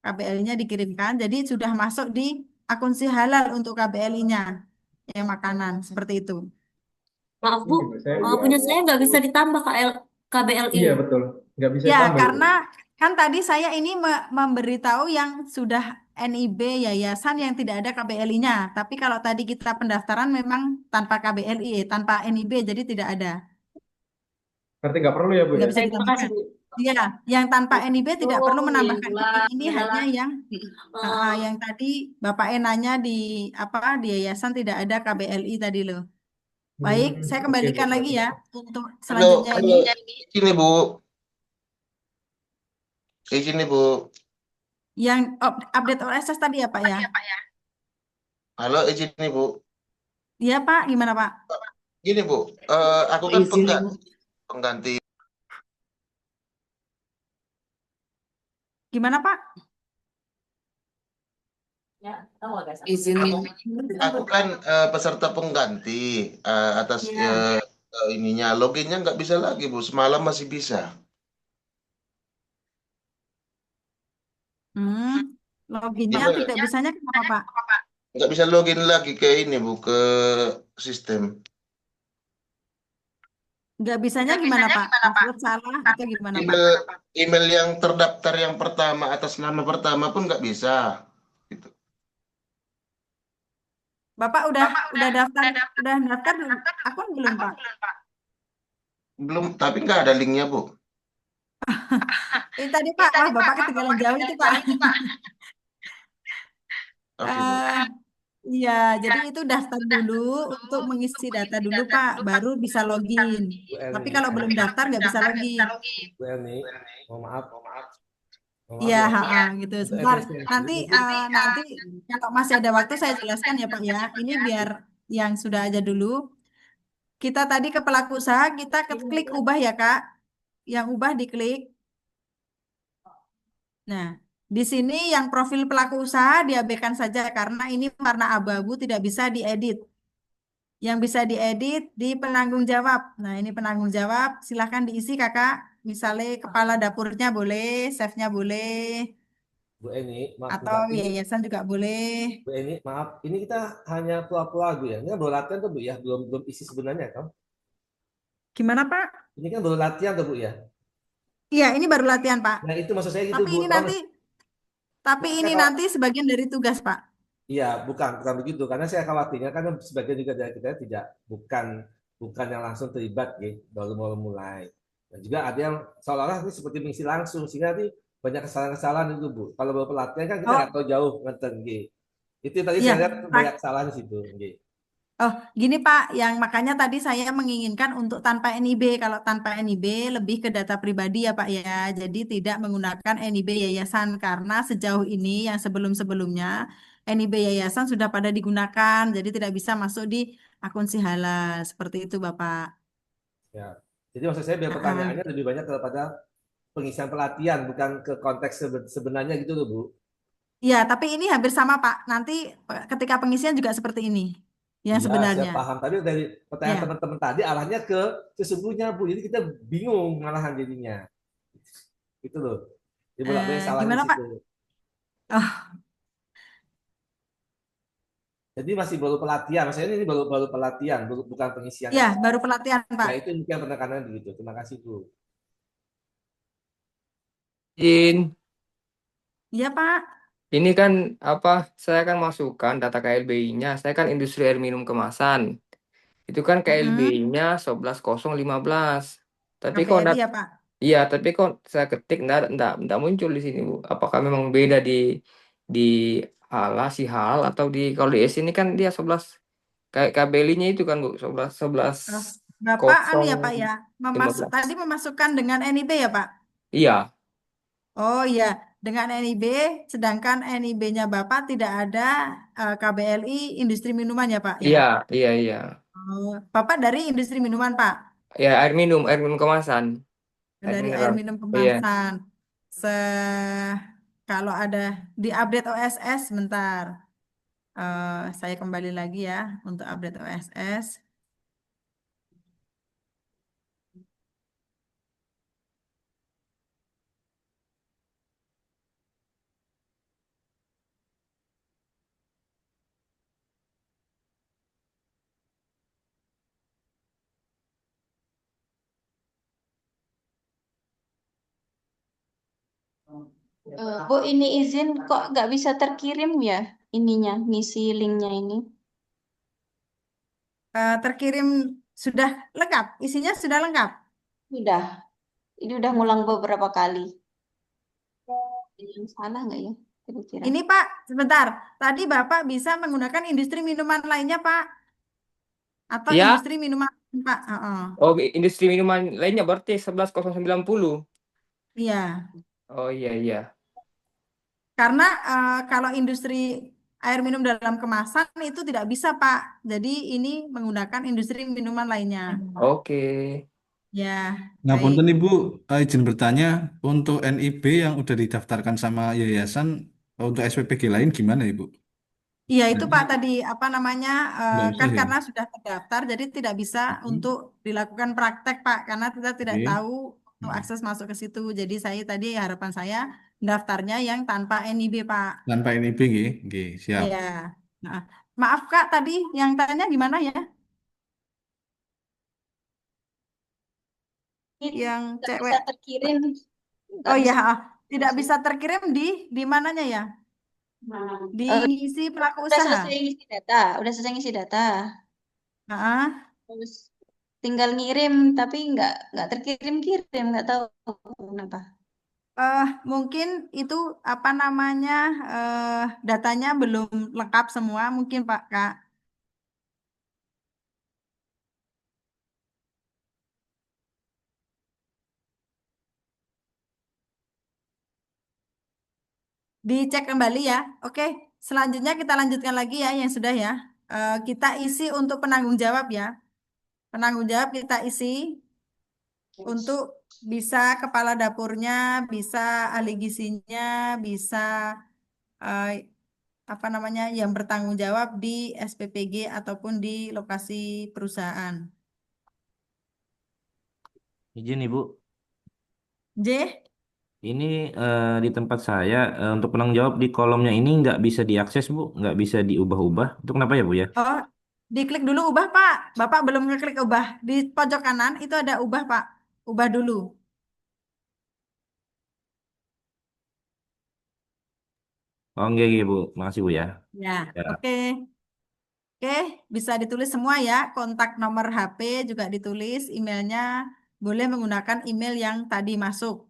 KBLI-nya dikirimkan, jadi sudah masuk di akun si halal untuk KBLI-nya. Yang makanan, seperti itu. Maaf Bu, punya saya nggak bisa ditambah KBLI. Iya betul, nggak bisa Ya, tambah Ibu. karena kan tadi saya ini memberitahu yang sudah NIB yayasan yang tidak ada KBLI-nya. Tapi kalau tadi kita pendaftaran memang tanpa KBLI, tanpa NIB, jadi tidak ada. Berarti nggak perlu ya Bu Nggak ya? bisa Terima kasih ditambahkan. Bu. Iya, yang tanpa NIB tidak perlu Oh, menambahkan ini. itulah Ini adalah hanya yang yang tadi Bapak nanya di apa di yayasan tidak ada KBLI tadi loh. Baik, saya Oke Bu. kembalikan lagi ya untuk Halo, selanjutnya halo, ini izin nih Bu, izin nih Bu. yang update OSS tadi ya Pak ya. Halo, izin nih Bu. Iya Pak, gimana Pak? Gini Bu, aku kan Izin nih Bu. pengganti. Gimana Pak? Ya, tahu nggak guys? Izin Aku kan peserta pengganti atas Iya. ininya, loginnya nggak bisa lagi Bu. Semalam masih bisa. Loginnya Gimana? tidak bisanya kenapa Pak? Nggak bisa login lagi ke ini Bu, ke sistem. Nggak bisanya gimana Pak? Password salah atau gimana Pak? Email yang terdaftar yang pertama atas nama pertama pun nggak bisa. Bapak udah daftar akun belum Pak? Belum, tapi nggak ada linknya Bu. Ini tadi Pak, wah Bapak ketinggalan jauh itu Pak. Oke Bu. Iya, jadi itu daftar dulu untuk mengisi data dulu Pak, baru bisa login. Tapi kalau belum daftar nggak bisa login. Bu Erni, mohon maaf. Mohon Iya, maaf ya. gitu. Untuk Sebentar. efisiensi Nanti nanti kalau masih ada waktu saya jelaskan ya Pak ya. Ini biar yang sudah aja dulu. Kita tadi ke pelaku usaha, kita klik ubah ya Kak. Yang ubah diklik. Nah, di sini yang profil pelaku usaha diabaikan saja karena ini warna abu-abu tidak bisa diedit. Yang bisa diedit di penanggung jawab. Nah, ini penanggung jawab. Silahkan diisi Kakak. Misalnya kepala dapurnya boleh, chefnya boleh, Bu Eni, maaf atau ini yayasan juga boleh. Bu Eni, maaf, ini kita hanya pura-pura Bu ya. Ini kan baru latihan tuh Bu ya, belum isi sebenarnya kan? Gimana Pak? Ini kan baru latihan tuh Bu ya. Iya, ini baru latihan, Pak. Nah, itu maksud saya gitu, Tapi Bu. ini Tahu nanti, nggak? tapi Saya ini kalau nanti sebagian dari tugas, Pak. iya, bukan begitu. Karena saya khawatirnya kan sebagian juga dari kita tidak bukan bukan yang langsung terlibat, gitu, baru mau mulai. Dan juga ada yang seolah-olah ini seperti mengisi langsung, sehingga nanti banyak kesalahan-kesalahan itu, Bu. Kalau baru pelatihan kan kita nggak Oh, tahu jauh ngeten, gitu. Itu tadi iya, saya lihat Pak. banyak kesalahan di situ, gitu. Oh, gini Pak, yang makanya tadi saya menginginkan untuk tanpa NIB. Kalau tanpa NIB lebih ke data pribadi ya Pak ya. Jadi tidak menggunakan NIB yayasan karena sejauh ini yang sebelum-sebelumnya NIB yayasan sudah pada digunakan. Jadi tidak bisa masuk di akun si halal. Seperti itu Bapak. Ya. Jadi maksud saya biar Ah, pertanyaannya lebih banyak kepada pengisian pelatihan, bukan ke konteks sebenarnya gitu loh, Bu. ya, tapi ini hampir sama Pak. Nanti ketika pengisian juga seperti ini. Yang Iya, saya sebenarnya. paham. Tapi dari pertanyaan Ya. teman-teman tadi arahnya ke sesungguhnya, Bu. Jadi kita bingung malahan jadinya. Gitu loh. Jadi bolak-balik salahnya di Gimana Pak? situ. Oh, Jadi masih baru pelatihan. Maksudnya ini baru baru pelatihan, bukan pengisian ya, yang. baru pelatihan Ya Pak. itu mungkin penekanan begitu. Terima kasih, Bu. Jin, Iya Pak. ini kan apa? Saya kan masukkan data KLBI-nya. Saya kan industri air minum kemasan. Itu kan Mm-mm. KLBI-nya 11015. Tapi kok KBRI ya Pak. iya, tapi kok saya ketik enggak muncul di sini, Bu. Apakah memang beda di si hal atau di kalau di S ini kan dia 11 kayak KBLI-nya itu kan, Bu, 11 11 Oh, Bapak anu kosong ya Pak ya, lima belas. tadi memasukkan dengan NIB ya Pak. Iya, Oh iya, dengan NIB, sedangkan NIB-nya Bapak tidak ada KBLI industri minuman ya Pak ya. iya, iya, iya. Oh, Bapak dari industri minuman Pak, Ya, air minum kemasan, air dari air mineral. minum Iya. kemasan. Se Kalau ada di update OSS, sebentar. Saya kembali lagi ya untuk update OSS. Bu, ini izin kok nggak bisa terkirim ya ininya, ngisi linknya ini. Terkirim sudah lengkap, isinya sudah lengkap. Sudah, ini udah ngulang beberapa kali. Ada yang salah nggak ya kira-kira? Ini Pak, sebentar. Tadi Bapak bisa menggunakan industri minuman lainnya Pak, atau Ya, industri minuman Pak. Heeh. oh industri minuman lainnya berarti 11090. Iya, Oh iya iya. karena kalau industri air minum dalam kemasan itu tidak bisa Pak. Jadi ini menggunakan industri minuman lainnya. Oke. Ya, Nah, baik. punten Ibu, izin bertanya, untuk NIB yang udah didaftarkan sama yayasan, untuk SPPG lain gimana Ibu? Iya itu Berarti Pak tadi apa namanya nggak usah kan ya? karena sudah terdaftar jadi tidak bisa untuk dilakukan praktek Pak karena kita tidak Oke. tahu untuk akses masuk ke situ. Jadi saya tadi harapan saya daftarnya yang tanpa NIB Pak. Tanpa NIB nggih, nggih, siap. Iya. Nah, maaf Kak tadi yang tanya gimana ya? Ini Yang nggak cewek. bisa terkirim, nggak Oh iya, bisa. tidak bisa terkirim di mananya ya? Di Eh, isi pelaku udah usaha. selesai ngisi data, udah selesai ngisi data. Heeh. Terus tinggal ngirim, tapi nggak terkirim-kirim, nggak tahu kenapa. Mungkin itu apa namanya datanya belum lengkap semua mungkin Pak Kak. Dicek kembali ya. Oke, selanjutnya kita lanjutkan lagi ya yang sudah ya. Kita isi untuk penanggung jawab ya. Penanggung jawab kita isi untuk bisa kepala dapurnya, bisa ahli gizinya, bisa eh, apa namanya yang bertanggung jawab di SPPG ataupun di lokasi perusahaan. Izin Ibu, J, ini di tempat saya untuk penanggung jawab di kolomnya ini nggak bisa diakses Bu, nggak bisa diubah-ubah. Itu kenapa ya Bu ya? oh, diklik dulu ubah Pak. Bapak belum ngeklik ubah. Di pojok kanan itu ada ubah Pak. Ubah dulu. Oh, enggak, enggak, Bu. Makasih, Bu ya. Ya, Ya. oke. Oke, bisa ditulis semua ya. Kontak nomor HP juga ditulis, emailnya boleh menggunakan email yang tadi masuk.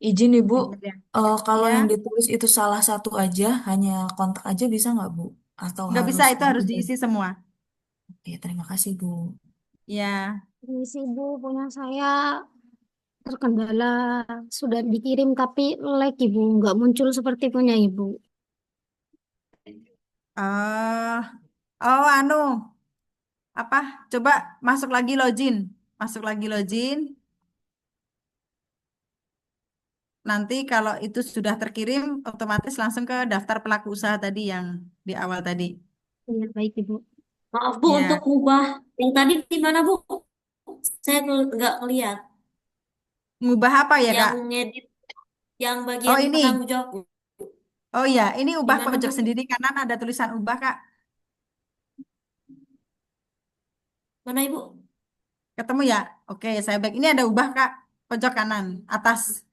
Izin Ibu, Email yang- kalau Ya, yang ditulis itu salah satu aja, hanya kontak aja bisa nggak Bu? Atau nggak bisa, harus itu harus diisi semua. Oke, terima kasih Bu. Ya, Permisi Bu, punya saya terkendala sudah dikirim tapi lag Ibu, nggak muncul seperti punya Ibu. eh, anu, apa? Coba masuk lagi login, masuk lagi login. Nanti kalau itu sudah terkirim, otomatis langsung ke daftar pelaku usaha tadi yang di awal tadi. Ya, baik Ibu. Maaf Bu, Ya, untuk ngubah yang tadi di mana Bu? Saya nggak ngeliat. ngubah apa ya, Yang Kak? ngedit, yang Oh, bagian ini. penanggung jawab Bu. Oh iya, ini Di ubah mana pojok Bu? sendiri kanan ada tulisan ubah, Kak. Mana Ibu? Ketemu ya? Oke, saya back. Ini ada ubah, Kak. Pojok kanan, atas.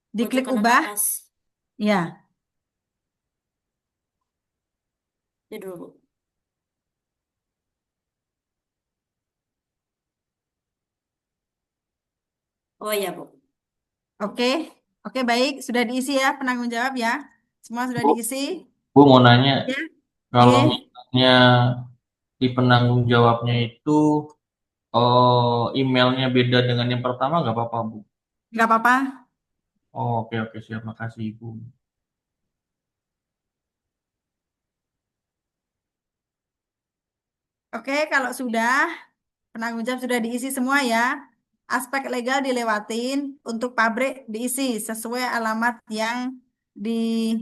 Pojok Diklik kanan ubah. atas. Ya, Ini dulu Bu. Oh iya Bu. oke. Oke, baik. Sudah diisi ya penanggung jawab ya. Semua sudah Bu, diisi. Bu mau nanya, Ya, kalau oke. misalnya di penanggung jawabnya itu emailnya beda dengan yang pertama nggak apa-apa, Bu? Nggak apa-apa. Oh, oke oke siap, makasih Ibu. Oke, kalau sudah penanggung jawab sudah diisi semua ya. Aspek legal dilewatin, untuk pabrik diisi sesuai alamat yang di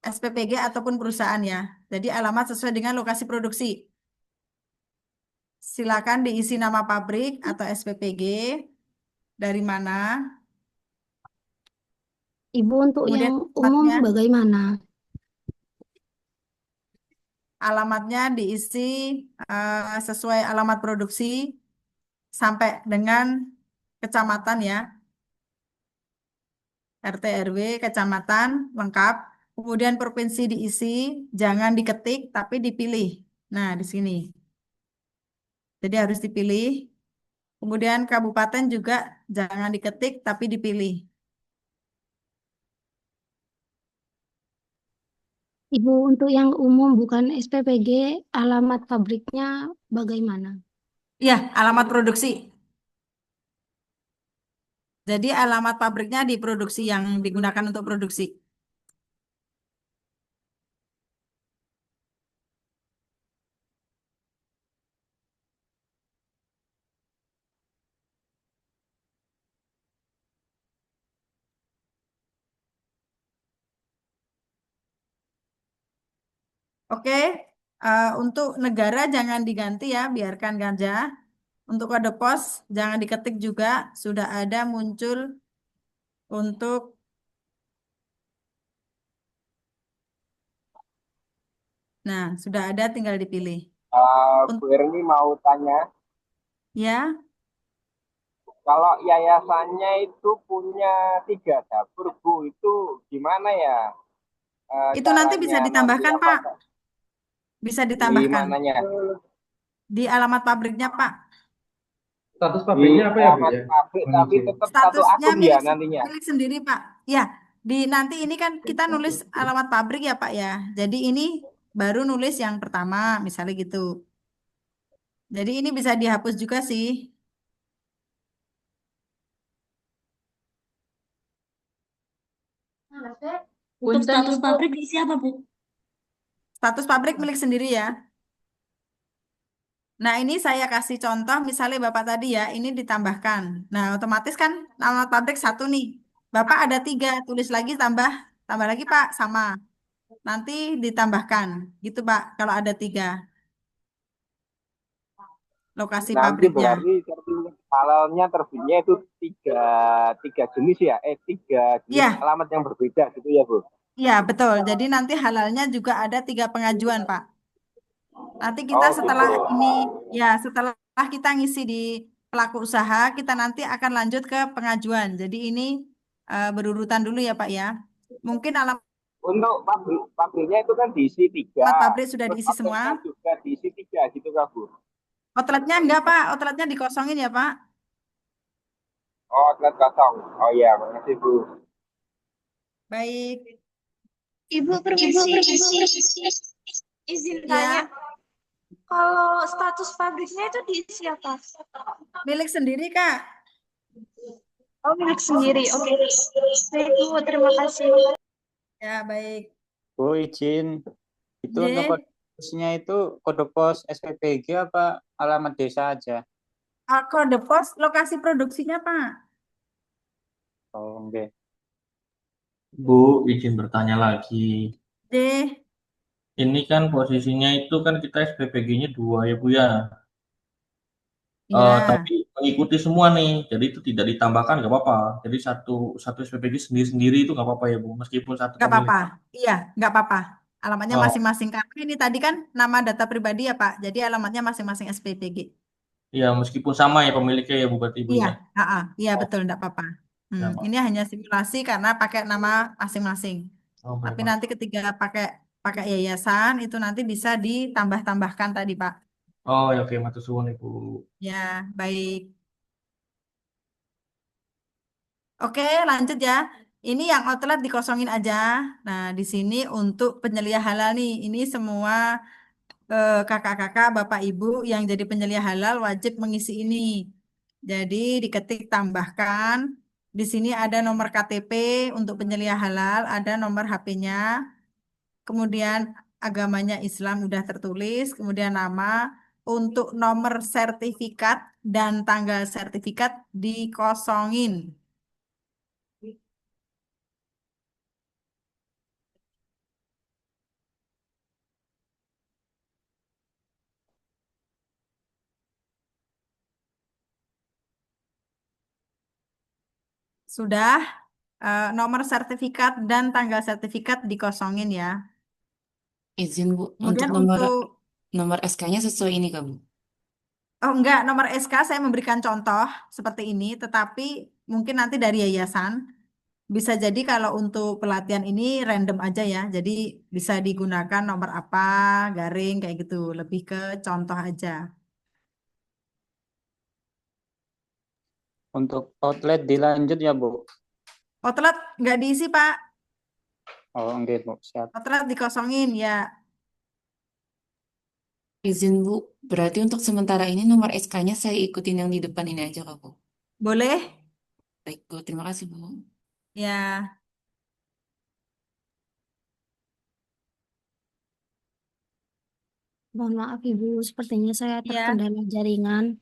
SPPG ataupun perusahaan ya. Jadi alamat sesuai dengan lokasi produksi. Silakan diisi nama pabrik atau SPPG, dari mana, Ibu untuk kemudian yang umum alamatnya, bagaimana? alamatnya diisi sesuai alamat produksi sampai dengan kecamatan ya, RT RW, kecamatan lengkap. Kemudian provinsi diisi, jangan diketik tapi dipilih. Nah, di sini. Jadi harus dipilih. Kemudian kabupaten juga jangan diketik tapi dipilih. Ibu untuk yang umum bukan SPPG, alamat pabriknya bagaimana? Iya, alamat produksi. Jadi alamat pabriknya di produksi yang digunakan untuk produksi. Oke, untuk negara jangan diganti ya, biarkan ganja. Untuk kode pos jangan diketik juga, sudah ada muncul untuk nah, sudah ada tinggal dipilih. Bu Erni mau tanya, Ya, kalau yayasannya itu punya 3 dapur, Bu, itu gimana ya itu nanti bisa caranya? Nanti ditambahkan, Pak. apakah Bisa di ditambahkan mananya? di alamat pabriknya, Pak. Status Di pabriknya apa ya Bu alamat ya? pabrik, Mohon tapi izin. tetap satu Statusnya akun ya nantinya. milik sendiri, Pak. Ya, di nanti ini kan kita nulis alamat pabrik ya, Pak ya. Jadi ini baru nulis yang pertama, misalnya gitu. Jadi ini bisa dihapus juga sih. Untuk Punten status Ibu. pabrik diisi apa Bu? Status pabrik milik sendiri ya. Nah, ini saya kasih contoh, misalnya Bapak tadi ya, ini ditambahkan. Nah, otomatis kan alamat pabrik 1 nih. Bapak ada 3, tulis lagi tambah lagi Pak, sama. Nanti ditambahkan, gitu Pak, kalau ada 3 lokasi Nanti pabriknya. berarti sertifikat halalnya terbitnya itu tiga jenis ya? Tiga jenis Iya, alamat yang berbeda gitu ya, Bu? iya betul. Jadi nanti halalnya juga ada 3 pengajuan Pak. Nanti kita Oh setelah gitu. ini, ya setelah kita ngisi di pelaku usaha, kita nanti akan lanjut ke pengajuan. Jadi ini berurutan dulu ya Pak ya. Mungkin alamat Untuk pabriknya itu kan diisi 3, pabrik sudah terus diisi semua. outletnya juga diisi 3 gitu Kak Bu. Outletnya enggak Pak, outletnya dikosongin ya Pak. Oh, outlet kosong. Oh iya, makasih Bu. Baik, Ibu permisi, izin tanya. ya Kalau status pabriknya itu diisi apa? milik sendiri Kak. Oh, milik sendiri. Oke. Baik, Bu, terima kasih. Ya baik. Bu, izin. Itu untuk J, kode posnya itu kode pos SPPG apa alamat desa aja? kode pos lokasi produksinya Pak. Oh, oke. Bu, izin bertanya lagi. J, Ini kan posisinya itu kan kita SPPG-nya 2 ya Bu ya. ya Tapi mengikuti semua nih, jadi itu tidak ditambahkan nggak apa-apa. Jadi satu satu SPPG sendiri-sendiri itu nggak apa-apa ya Bu, meskipun satu nggak pemilik. apa-apa. Iya, nggak apa-apa. Alamatnya Oh, masing-masing karena ini tadi kan nama data pribadi ya Pak. Jadi alamatnya masing-masing SPPG. iya meskipun sama ya pemiliknya ya Bu berarti Bu Iya, ya. iya Oh, betul, nggak apa-apa. nggak Ini apa. hanya simulasi karena pakai nama masing-masing. Oh, Tapi baik. nanti ketika pakai pakai yayasan itu nanti bisa ditambah-tambahkan tadi Pak. Oh, ya oke, matur suwun Ibu. Ya, baik. Oke, lanjut ya. Ini yang outlet dikosongin aja. Nah, di sini untuk penyelia halal nih. Ini semua kakak-kakak, bapak ibu yang jadi penyelia halal wajib mengisi ini. Jadi diketik tambahkan. Di sini ada nomor KTP untuk penyelia halal, ada nomor HP-nya, kemudian agamanya Islam udah tertulis, kemudian nama, untuk nomor sertifikat dan tanggal sertifikat dikosongin. Sudah, nomor sertifikat dan tanggal sertifikat dikosongin ya. Izin Bu, untuk Kemudian nomor untuk, nomor SK-nya sesuai ini Kak Bu. oh enggak, nomor SK saya memberikan contoh seperti ini, tetapi mungkin nanti dari yayasan. Bisa jadi kalau untuk pelatihan ini random aja ya, jadi bisa digunakan nomor apa, garing kayak gitu, lebih ke contoh aja. Untuk outlet dilanjut ya Bu. Outlet nggak diisi Pak, Oh, oke Bu, siap. outlet dikosongin ya. Izin Bu, berarti untuk sementara ini nomor SK-nya saya ikutin yang di depan ini aja Kak Bu. Boleh? Baik Bu, terima kasih Bu. Ya, Mohon maaf, Ibu. Sepertinya saya ya, terkendala jaringan.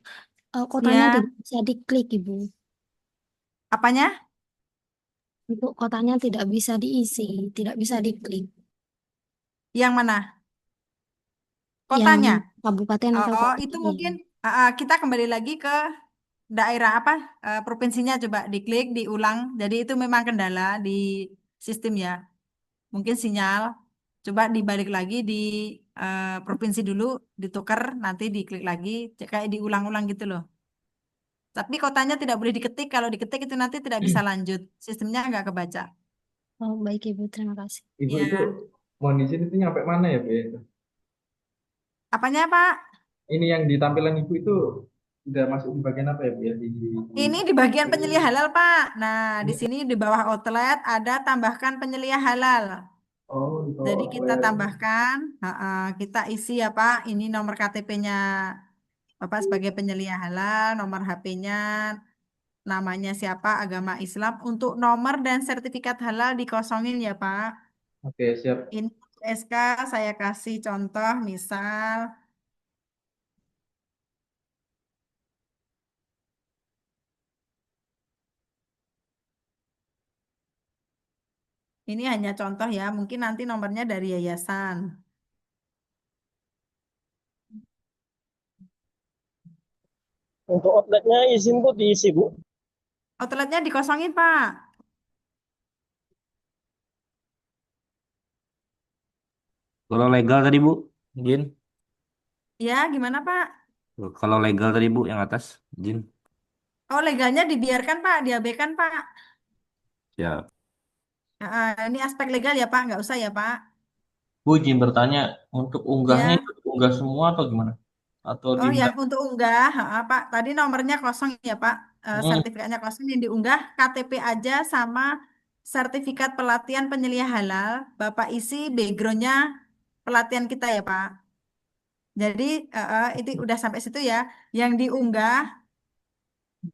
Kotanya ya. tidak bisa diklik, Ibu. Apanya? Untuk kotanya tidak bisa diisi, tidak bisa diklik. Yang mana? Yang Kotanya? kabupaten atau Oh, kota. itu Iya. mungkin kita kembali lagi ke daerah apa? Provinsinya coba diklik, diulang. Jadi itu memang kendala di sistem ya. Mungkin sinyal. Coba dibalik lagi di provinsi dulu, ditukar, nanti diklik lagi, kayak diulang-ulang gitu loh. Tapi kotanya tidak boleh diketik. Kalau diketik itu nanti tidak bisa lanjut. Sistemnya nggak kebaca. Oh, baik, Ibu. Terima kasih. Ibu Ya. itu mohon izin itu nyampe mana ya Bu ya? Apanya Pak? Ini yang di tampilan Ibu itu udah masuk di bagian apa ya Bu ya? Ini di bagian penyelia halal, Pak. Nah, di sini di bawah outlet ada tambahkan penyelia halal. Oh, di bawah Jadi kita outlet. tambahkan, kita isi ya Pak, ini nomor KTP-nya Bapak sebagai penyelia halal, nomor HP-nya, namanya siapa, agama Islam. Untuk nomor dan sertifikat halal dikosongin ya Pak. Oke, siap. Ini SK saya kasih contoh, misal ini hanya contoh ya, mungkin nanti nomornya dari yayasan. Untuk outletnya izin Bu diisi Bu. Outletnya dikosongin Pak. Kalau legal tadi Bu, Jin. Ya, gimana Pak? Kalau legal tadi Bu yang atas, Jin. Oh, legalnya dibiarkan Pak, diabaikan Pak. Ya. Ini aspek legal ya Pak, nggak usah ya Pak. Bu izin bertanya, untuk unggahnya Ya. itu diunggah semua atau gimana? Atau Oh ya, diunggah? untuk unggah, Pak. Tadi nomornya kosong ya Pak. Hmm. Sertifikatnya kosong yang diunggah KTP aja sama sertifikat pelatihan penyelia halal. Bapak isi backgroundnya pelatihan kita ya Pak. Jadi itu udah sampai situ ya. Yang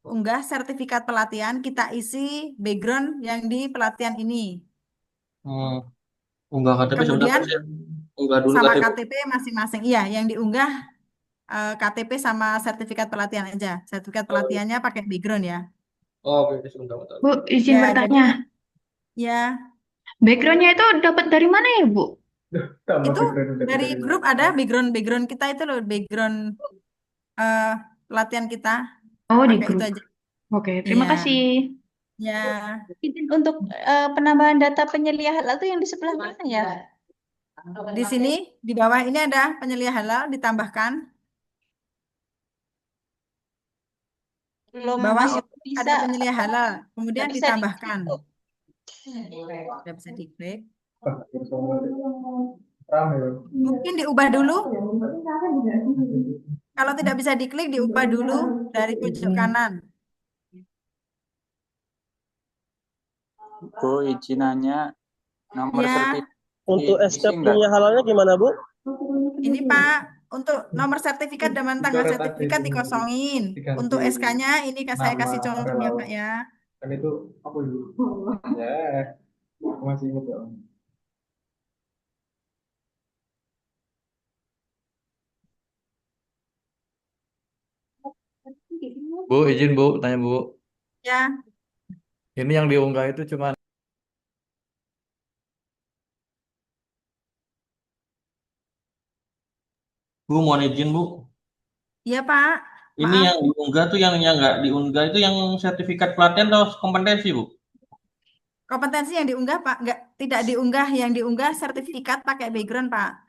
unggah sertifikat pelatihan, kita isi background yang di pelatihan ini. Hmm. Unggah KTP sebentar Kemudian Pak, saya unggah dulu sama KTP. KTP masing-masing. Iya, yang diunggah KTP sama sertifikat pelatihan aja. Sertifikat pelatihannya pakai background ya. Oh, oke, sebentar, bentar. Bu, izin Ya, jadi bertanya. ya Backgroundnya itu dapat dari mana ya, Bu? Tambah itu background udah dari dari grup ada background kita itu loh, background eh, pelatihan kita Oh, di pakai itu grup. aja. Oke, terima Iya, kasih. ya. Izin untuk penambahan data penyelia halal itu yang di sebelah mana ya? Di sini di bawah ini ada penyelia halal ditambahkan. Belum Bawah masih itu bisa, ada penyelia halal, kemudian nggak bisa ditambahkan. diklik. Udah bisa diklik. rame ya. Mungkin diubah dulu. Kalau tidak bisa diklik, diubah dulu dari pojok kanan. Bu, izin nanya nomor Ya, sertifikat Untuk diisi enggak? SKP-nya halalnya gimana, Bu? ini Pak, untuk nomor sertifikat dan tanggal Coret sertifikat aja dikosongin. diganti Untuk SK-nya ini saya nama kasih contoh ya relawan. Pak ya. Kan itu apa dulu? Ya, aku masih ingat ya. Bu, izin Bu, tanya Bu. Ya, Ini yang diunggah itu cuma Bu, mohon izin Bu. iya Pak. Ini Maaf, yang diunggah tuh yang nggak diunggah itu yang sertifikat pelatihan atau kompetensi Bu? kompetensi yang diunggah Pak, nggak tidak diunggah, yang diunggah sertifikat pakai background Pak.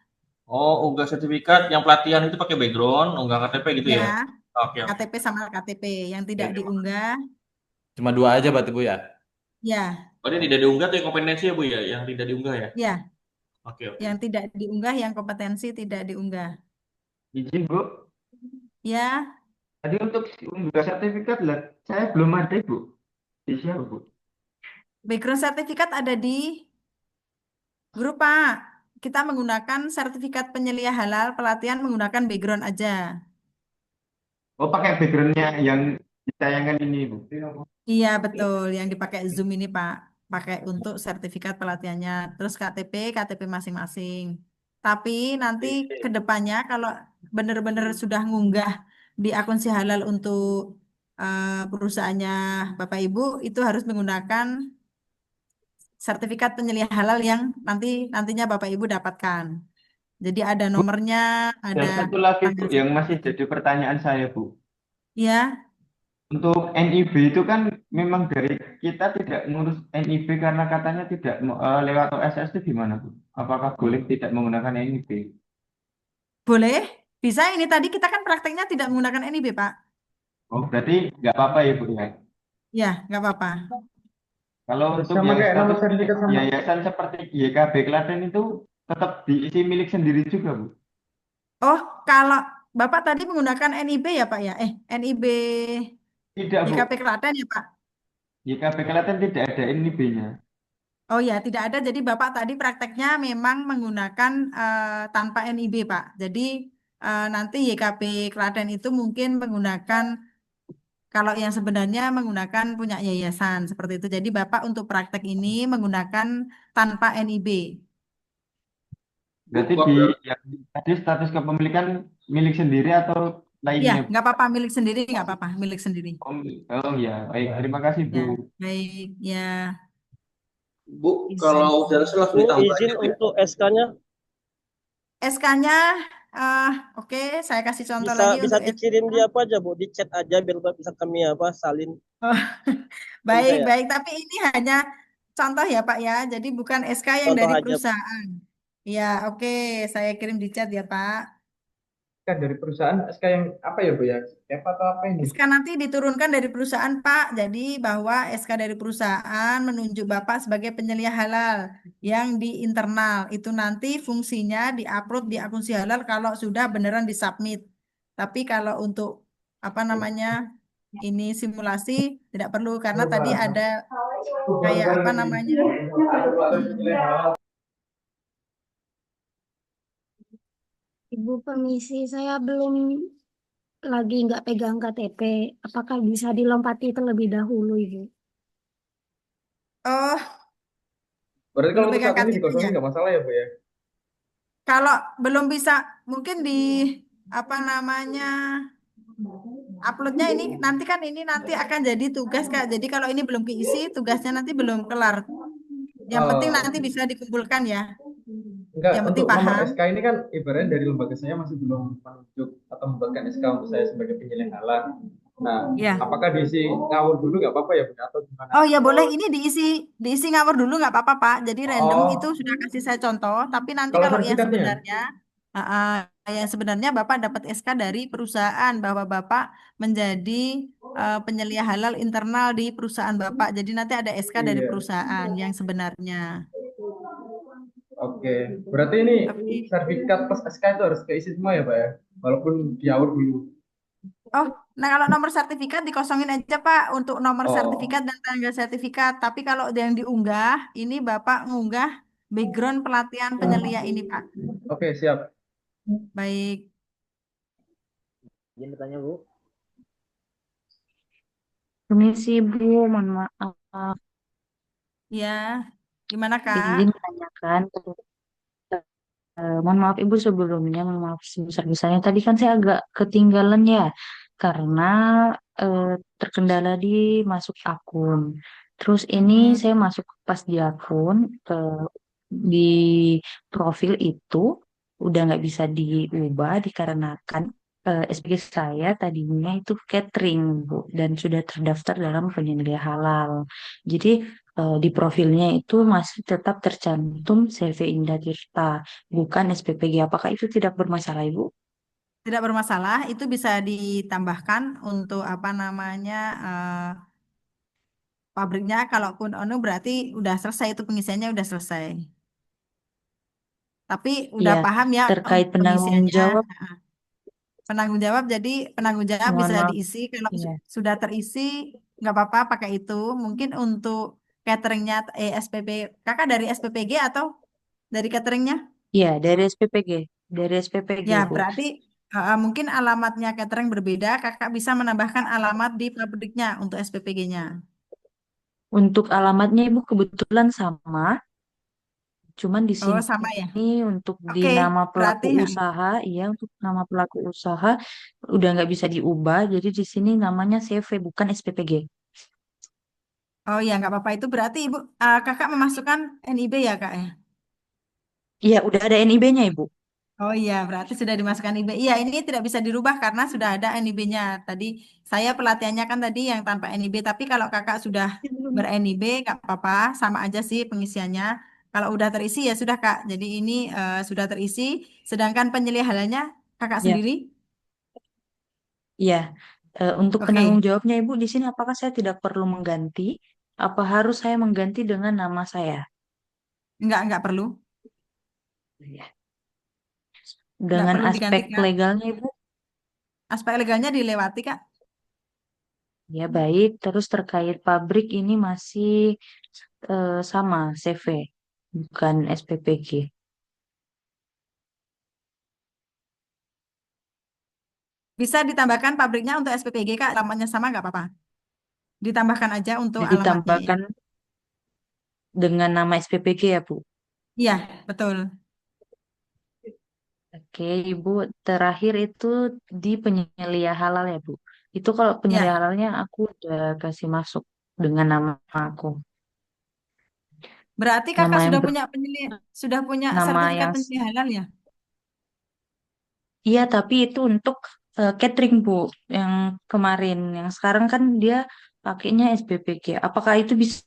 Oh, unggah sertifikat yang pelatihan itu pakai background, unggah KTP gitu ya? Ya, Oke, oke. KTP sama KTP yang tidak Oke, diunggah, cuma dua aja berarti Bu ya. ya, oh, ini tidak diunggah tuh yang kompetensi ya Bu ya, yang tidak diunggah ya? ya, Oke, oke. yang tidak diunggah, yang kompetensi tidak diunggah. Izin Bu, Ya, tadi untuk unggah sertifikat lah, saya belum ada Bu. Di siapa Bu? background sertifikat ada di grup Pak. Kita menggunakan sertifikat penyelia halal pelatihan menggunakan background aja. Oh pakai backgroundnya yang ditayangkan ini Bu. Iya betul, yang dipakai Zoom ini Pak, pakai untuk sertifikat pelatihannya. Terus KTP masing-masing. Tapi nanti ke depannya kalau benar-benar sudah ngunggah di akun si halal untuk perusahaannya Bapak Ibu, itu harus menggunakan sertifikat penyelia halal yang nantinya Bapak Ibu dapatkan. Jadi ada Bu, nomornya, ada dan satu lagi Bu tanggal yang masih sertifikat. jadi pertanyaan saya Bu. Ya, Untuk NIB itu kan memang dari kita tidak ngurus NIB karena katanya tidak lewat OSS itu gimana Bu? Apakah boleh tidak menggunakan NIB? boleh. Bisa ini tadi kita kan prakteknya tidak menggunakan NIB Pak. Oh berarti nggak apa-apa ya Bu ya? Ya, nggak apa-apa. Kalau untuk Sama yang kayak nomor status sertifikat sama. yayasan seperti YKB Klaten itu tetap diisi milik sendiri juga Bu? Oh, kalau Bapak tadi menggunakan NIB ya Pak ya? NIB Tidak Bu, YKP Klaten ya Pak? YKB Klaten tidak ada NIB-nya. Oh ya, tidak ada. Jadi Bapak tadi prakteknya memang menggunakan tanpa NIB Pak. Jadi nanti YKP Klaten itu mungkin menggunakan, kalau yang sebenarnya menggunakan punya yayasan seperti itu. Jadi Bapak untuk praktek ini menggunakan tanpa NIB. Berarti Bu, di yang tadi status kepemilikan milik sendiri atau Ya, lainnya Bu? nggak apa-apa milik sendiri, nggak apa-apa milik sendiri. Oh ya, baik. Terima kasih Bu. Ya, baik. Ya, Bu, kalau udah salah Bu, ditambah izin aja Bu. untuk SK-nya SK-nya, oke, saya kasih contoh bisa lagi bisa untuk dikirim SK. di apa aja Bu? Di chat aja biar bisa kami apa salin. Oh, Bisa baik, ya? baik. Tapi ini hanya contoh ya Pak ya. Jadi bukan SK yang Contoh dari aja. perusahaan. Ya, oke, saya kirim di chat ya Pak. SK dari perusahaan, SK yang apa ya Bu ya? SK atau apa ini? SK nanti diturunkan dari perusahaan Pak, jadi bahwa SK dari perusahaan menunjuk Bapak sebagai penyelia halal yang di internal. Itu nanti fungsinya diupload di akun si halal kalau sudah beneran disubmit. Tapi kalau untuk apa namanya ini simulasi tidak perlu karena tadi ada kayak apa namanya. Ibu permisi, saya belum lagi nggak pegang KTP. Apakah bisa dilompati terlebih dahulu, Ibu? Oh, Berarti kalau belum untuk pegang saat ini KTP dikosongin ya. nggak masalah ya Bu ya? Kalau belum bisa mungkin di apa namanya uploadnya ini nanti kan ini nanti akan jadi tugas Kak. Jadi kalau ini belum keisi tugasnya nanti belum kelar. Yang penting nanti bisa dikumpulkan ya. Enggak, Yang penting untuk nomor paham. SK ini kan ibaratnya dari lembaga saya masih belum menunjuk atau membuatkan SK untuk saya sebagai penyelia halal. Nah, Ya. apakah diisi ngawur dulu nggak apa-apa ya Bu atau gimana? Oh ya boleh ini diisi ngawur dulu nggak apa-apa Pak. Jadi random itu Oh, sudah kasih saya contoh. Tapi nanti kalau kalau yang sertifikatnya? sebenarnya yang sebenarnya Bapak dapat SK dari perusahaan bahwa Bapak menjadi penyelia halal internal di perusahaan Bapak. Jadi nanti ada SK dari Iya. perusahaan yang sebenarnya. Oke, berarti ini Oke. sertifikat plus SK itu harus keisi semua ya Pak ya? Walaupun diawur dulu. Oh, nah kalau nomor sertifikat dikosongin aja Pak untuk nomor Oh, sertifikat dan tanggal sertifikat. Tapi kalau yang diunggah, ini Bapak ngunggah background pelatihan penyelia ini Pak. oke siap. Baik, Izin bertanya, Bu. Permisi Bu, mohon maaf. ya. Gimana Kak? Izin menanyakan. Mohon maaf Ibu sebelumnya, mohon maaf sebesar-besarnya. Tadi kan saya agak ketinggalan ya, karena eh, terkendala di masuk akun. Terus ini Mm-mm. saya masuk pas di akun, di profil itu udah nggak bisa diubah dikarenakan SPG saya tadinya itu catering Bu, dan sudah terdaftar dalam penyedia halal. Jadi di profilnya itu masih tetap tercantum CV Indah Tirta, bukan SPPG. Apakah itu tidak bermasalah, Ibu? Tidak bermasalah, itu bisa ditambahkan untuk apa namanya pabriknya. Kalaupun ONU berarti udah selesai itu pengisiannya udah selesai. Tapi udah Iya, paham ya terkait untuk penanggung pengisiannya. jawab, Penanggung jawab, jadi penanggung jawab mohon bisa maaf. diisi. Kalau Iya, sudah terisi, nggak apa-apa pakai itu. Mungkin untuk cateringnya, SPP, kakak dari SPPG atau dari cateringnya? iya dari SPPG, Ya, Bu. berarti mungkin alamatnya catering berbeda. Kakak bisa menambahkan alamat di pabriknya untuk SPPG-nya. Untuk alamatnya Ibu kebetulan sama, cuman di Oh, sini sama ya. untuk di Oke, nama berarti pelaku usaha, iya untuk nama pelaku usaha udah nggak bisa diubah. Jadi di sini namanya CV bukan SPPG. oh ya nggak apa-apa itu berarti ibu kakak memasukkan NIB ya kak ya. Iya, udah ada NIB-nya Ibu. Oh iya berarti sudah dimasukkan NIB. Iya ini tidak bisa dirubah karena sudah ada NIB-nya. Tadi saya pelatihannya kan tadi yang tanpa NIB. Tapi kalau kakak sudah ber-NIB nggak apa-apa, sama aja sih pengisiannya. Kalau udah terisi ya sudah kak. Jadi ini sudah terisi. Sedangkan penyelia halalnya kakak Ya, sendiri. iya. Untuk penanggung Oke, jawabnya Ibu di sini apakah saya tidak perlu mengganti? Apa harus saya mengganti dengan nama saya? nggak perlu. Iya. Nggak Dengan perlu aspek diganti kak. legalnya Ibu? Aspek legalnya dilewati kak. Ya baik. Terus terkait pabrik ini masih sama CV, bukan SPPG. Bisa ditambahkan pabriknya untuk SPPG kak. Alamatnya sama nggak apa-apa. Ditambahkan aja untuk Jadi alamatnya ya. ditambahkan dengan nama SPPG ya Bu. Iya, betul. Oke, Ibu, terakhir itu di penyelia halal ya, Bu. Itu kalau penyelia Ya, halalnya aku udah kasih masuk dengan nama aku. berarti Nama kakak yang sudah punya nama sertifikat yang penyelia halal ya? iya, tapi itu untuk catering, Bu. Yang kemarin, yang sekarang kan dia pakainya SBPG. Apakah itu bisa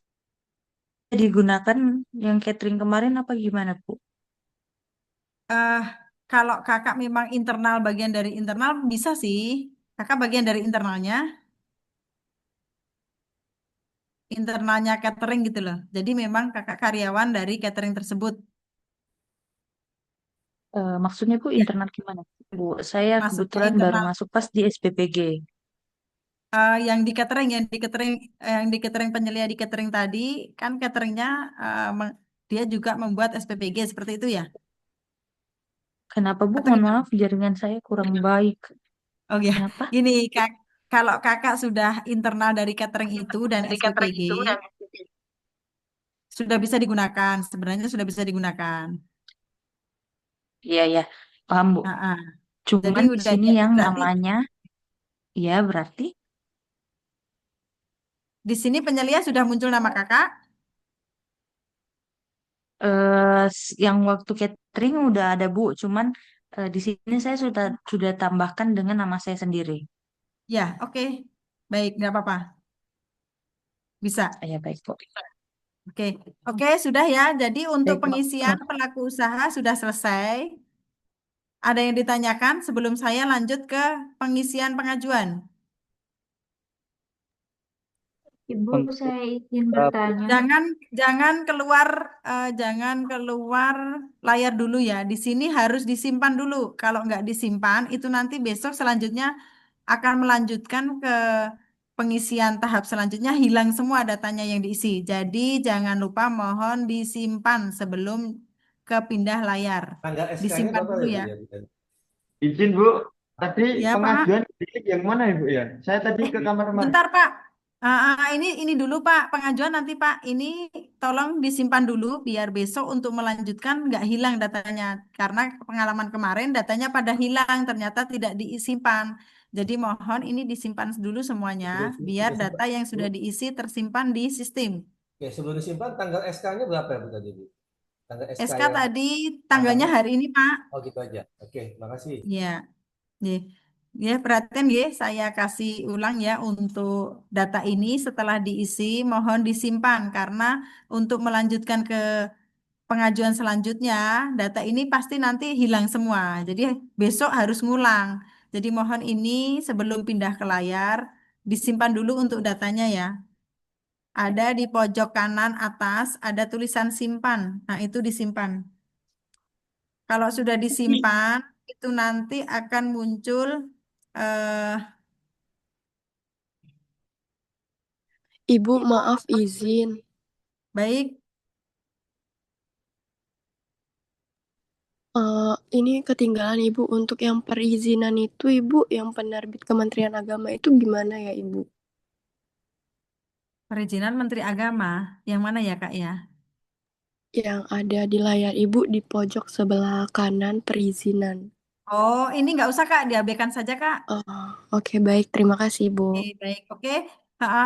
digunakan yang catering kemarin apa gimana, Bu? Kalau kakak memang internal, bagian dari internal bisa sih. Kakak bagian dari internalnya catering gitu loh. Jadi memang kakak karyawan dari catering tersebut. Maksudnya Bu Ya, internal gimana? Bu, saya maksudnya kebetulan baru internal masuk pas di SPPG. yang di catering, yang di catering penyelia di catering tadi kan cateringnya dia juga membuat SPPG seperti itu ya? Kenapa Bu? Atau Mohon gimana? maaf, jaringan saya kurang baik. Oh ya, Kenapa? gini kalau kakak sudah internal dari catering itu dan SPPG sudah bisa digunakan, sebenarnya sudah bisa digunakan. Iya, ya, paham Bu. Ah, ah. Jadi Cuman di udah sini jadi yang berarti namanya, ya berarti di sini penyelia sudah muncul nama kakak. yang waktu catering udah ada Bu. Cuman di sini saya sudah tambahkan dengan nama saya sendiri. Ya, oke. Baik, nggak apa-apa. Bisa. Ya baik Bu. Oke. Oke, sudah ya. Jadi untuk Baik Bu. pengisian pelaku usaha sudah selesai. Ada yang ditanyakan sebelum saya lanjut ke pengisian pengajuan? Ibu, Untuk saya izin uh, bertanya. Jangan jangan keluar layar dulu ya. Di sini harus disimpan dulu. Kalau nggak disimpan, itu nanti besok selanjutnya akan melanjutkan ke pengisian tahap selanjutnya, hilang semua datanya yang diisi. Jadi jangan lupa mohon disimpan sebelum kepindah layar. Tanggal SK-nya Disimpan berapa dulu ya, Bu? ya. Ya, Izin Bu, tadi Ya Pak. pengajuan klik yang mana Ibu ya? Saya tadi ke kamar mandi. Bentar Pak. Ini dulu Pak, pengajuan nanti Pak. Ini tolong disimpan dulu biar besok untuk melanjutkan nggak hilang datanya. Karena pengalaman kemarin datanya pada hilang, ternyata tidak disimpan. Jadi mohon ini disimpan dulu semuanya biar Sudah data simpan. yang Bu, sudah diisi tersimpan di sistem. oke, sebelum disimpan tanggal SK-nya berapa ya Bu tadi Bu? Tanggal SK SK yang tadi tanggalnya tanggalnya? hari ini Pak. Oh gitu aja. Oke, makasih. Ya, ya, ya perhatian ya, saya kasih ulang ya untuk data ini setelah diisi mohon disimpan karena untuk melanjutkan ke pengajuan selanjutnya data ini pasti nanti hilang semua. Jadi besok harus ngulang. Jadi mohon ini sebelum pindah ke layar disimpan dulu untuk datanya ya. Ada di pojok kanan atas ada tulisan simpan. Nah, itu disimpan. Kalau sudah disimpan, itu nanti akan muncul eh, Ibu, maaf izin. baik. Ini ketinggalan Ibu untuk yang perizinan itu Ibu, yang penerbit Kementerian Agama itu gimana ya Ibu? Perizinan Menteri Agama, yang mana ya Kak ya? Yang ada di layar Ibu di pojok sebelah kanan perizinan. Oh, ini nggak usah Kak, diabaikan saja Kak. Oke, baik. Terima kasih Ibu. Oke, baik, oke.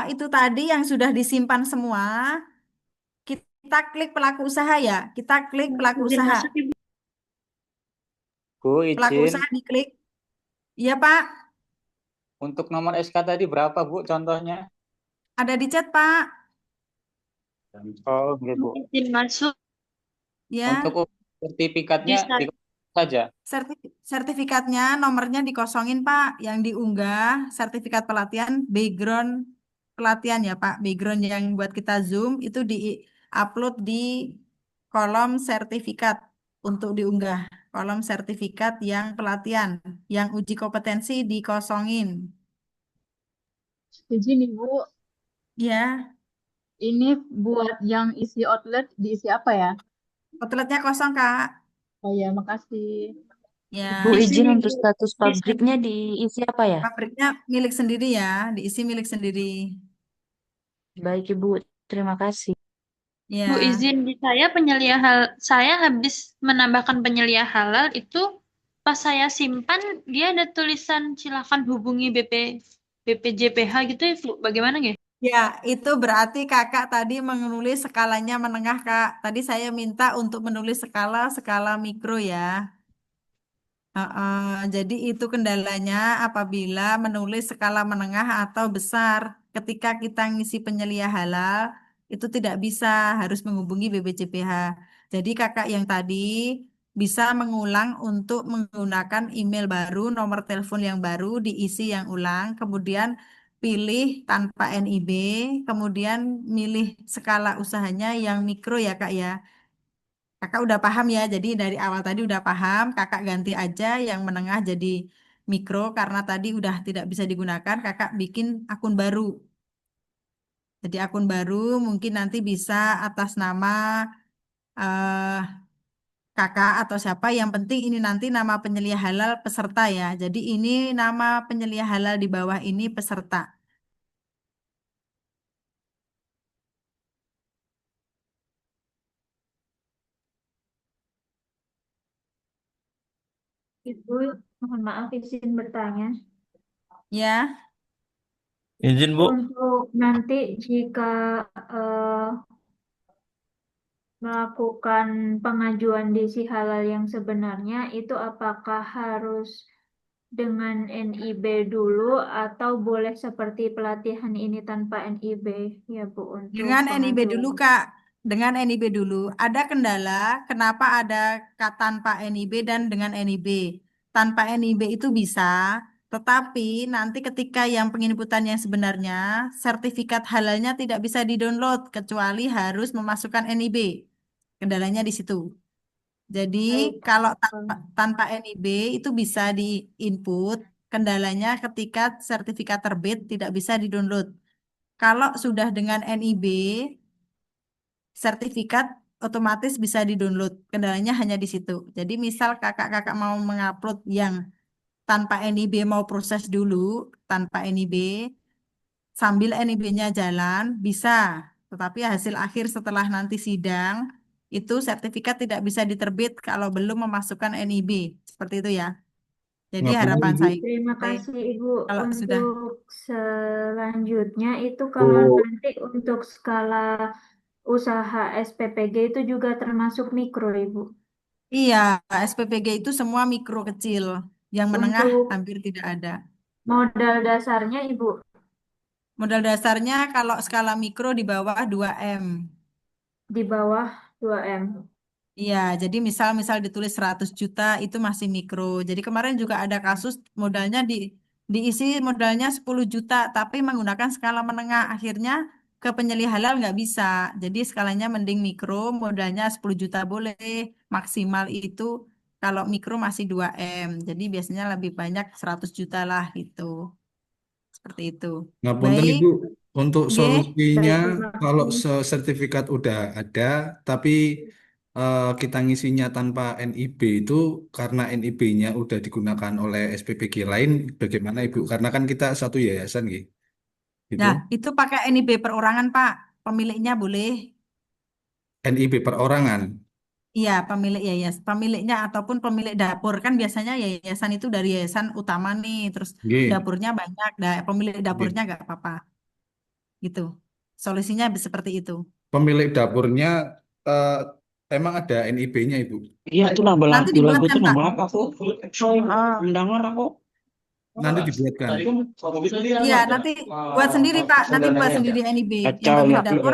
Itu tadi yang sudah disimpan semua. Kita klik pelaku usaha ya. Kita klik pelaku Izin usaha. masuk, Ibu. Bu, Pelaku izin. usaha diklik. Iya Pak, Untuk nomor SK tadi berapa Bu contohnya? ada di chat Pak. Oh, gitu Bu. Izin masuk. Ya, Untuk sertifikatnya Bisa. di saja. sertifikatnya nomornya dikosongin Pak. Yang diunggah sertifikat pelatihan, background pelatihan ya Pak. Background yang buat kita Zoom itu di-upload di kolom sertifikat untuk diunggah. Kolom sertifikat yang pelatihan, yang uji kompetensi dikosongin. Izin Ibu, Ya, ini buat yang isi outlet diisi apa ya? outletnya kosong Kak. Oh ya, makasih. Ya, Bu, izin untuk status pabriknya diisi apa ya? pabriknya milik sendiri ya, diisi milik sendiri. Baik Ibu, terima kasih. Ya. Bu, izin di saya penyelia saya habis menambahkan penyelia halal itu pas saya simpan dia ada tulisan silakan hubungi BPJPH gitu ya Bu. Bagaimana ya? Ya, itu berarti kakak tadi menulis skalanya menengah, Kak. Tadi saya minta untuk menulis skala mikro ya. Jadi itu kendalanya apabila menulis skala menengah atau besar. Ketika kita ngisi penyelia halal, itu tidak bisa, harus menghubungi BPJPH. Jadi kakak yang tadi bisa mengulang untuk menggunakan email baru, nomor telepon yang baru, diisi yang ulang, kemudian pilih tanpa NIB, kemudian milih skala usahanya yang mikro ya Kak ya. Kakak udah paham ya, jadi dari awal tadi udah paham, kakak ganti aja yang menengah jadi mikro karena tadi udah tidak bisa digunakan, kakak bikin akun baru. Jadi akun baru mungkin nanti bisa atas nama eh, kakak atau siapa, yang penting ini nanti nama penyelia halal peserta ya. Jadi ini nama penyelia halal di bawah ini peserta. Ibu, mohon maaf izin bertanya. Ya, Izin, Bu. Untuk nanti jika eh, melakukan pengajuan DC halal yang sebenarnya, itu apakah harus dengan NIB dulu atau boleh seperti pelatihan ini tanpa NIB ya Bu untuk dengan NIB dulu pengajuan? Kak. Dengan NIB dulu. Ada kendala, kenapa ada tanpa NIB dan dengan NIB? Tanpa NIB itu bisa, tetapi nanti ketika yang penginputan yang sebenarnya, sertifikat halalnya tidak bisa didownload, kecuali harus memasukkan NIB. Kendalanya di situ. Jadi Baik. kalau tanpa NIB itu bisa di-input, kendalanya ketika sertifikat terbit tidak bisa di-download. Kalau sudah dengan NIB, sertifikat otomatis bisa di-download. Kendalanya hanya di situ. Jadi misal kakak-kakak mau mengupload yang tanpa NIB, mau proses dulu tanpa NIB, sambil NIB-nya jalan bisa. Tetapi hasil akhir setelah nanti sidang itu sertifikat tidak bisa diterbit kalau belum memasukkan NIB. Seperti itu ya. Jadi Nggak boleh harapan Ibu. saya Terima kasih Ibu. kalau sudah Untuk selanjutnya itu kalau nanti untuk skala usaha SPPG itu juga termasuk mikro Ibu. iya, SPPG itu semua mikro kecil. Yang menengah Untuk hampir tidak ada. modal dasarnya Ibu Modal dasarnya kalau skala mikro di bawah 2M. di bawah 2M. Iya, jadi misal ditulis 100 juta itu masih mikro. Jadi kemarin juga ada kasus modalnya diisi modalnya 10 juta tapi menggunakan skala menengah. Akhirnya ke penyelia halal nggak bisa. Jadi skalanya mending mikro, modalnya 10 juta boleh. Maksimal itu kalau mikro masih 2M. Jadi biasanya lebih banyak 100 juta lah gitu. Seperti itu. Ngapunten Baik, Ibu, untuk G. solusinya Baik, terima kalau kasih. sertifikat udah ada, tapi kita ngisinya tanpa NIB itu karena NIB-nya udah digunakan oleh SPPG lain, bagaimana Ibu? Karena kan kita satu yayasan gitu. Gitu. Nah, itu pakai NIB perorangan, Pak. Pemiliknya boleh. NIB perorangan. Iya, pemiliknya ataupun pemilik dapur kan biasanya yayasan itu dari yayasan utama nih, terus Nggih, dapurnya banyak, pemilik dapurnya nggih. nggak apa-apa, gitu. Solusinya seperti itu. Pemilik dapurnya eh, emang ada NIB-nya Ibu? Iya itu nambah Nanti lagu lagu dibuatkan, itu Pak. nambah apa aku? Mendengar aku. Nanti dibuatkan. Iya, nanti buat sendiri, Pak. Nanti buat sendiri NIB. Yang Kacau pemilik ya. dapur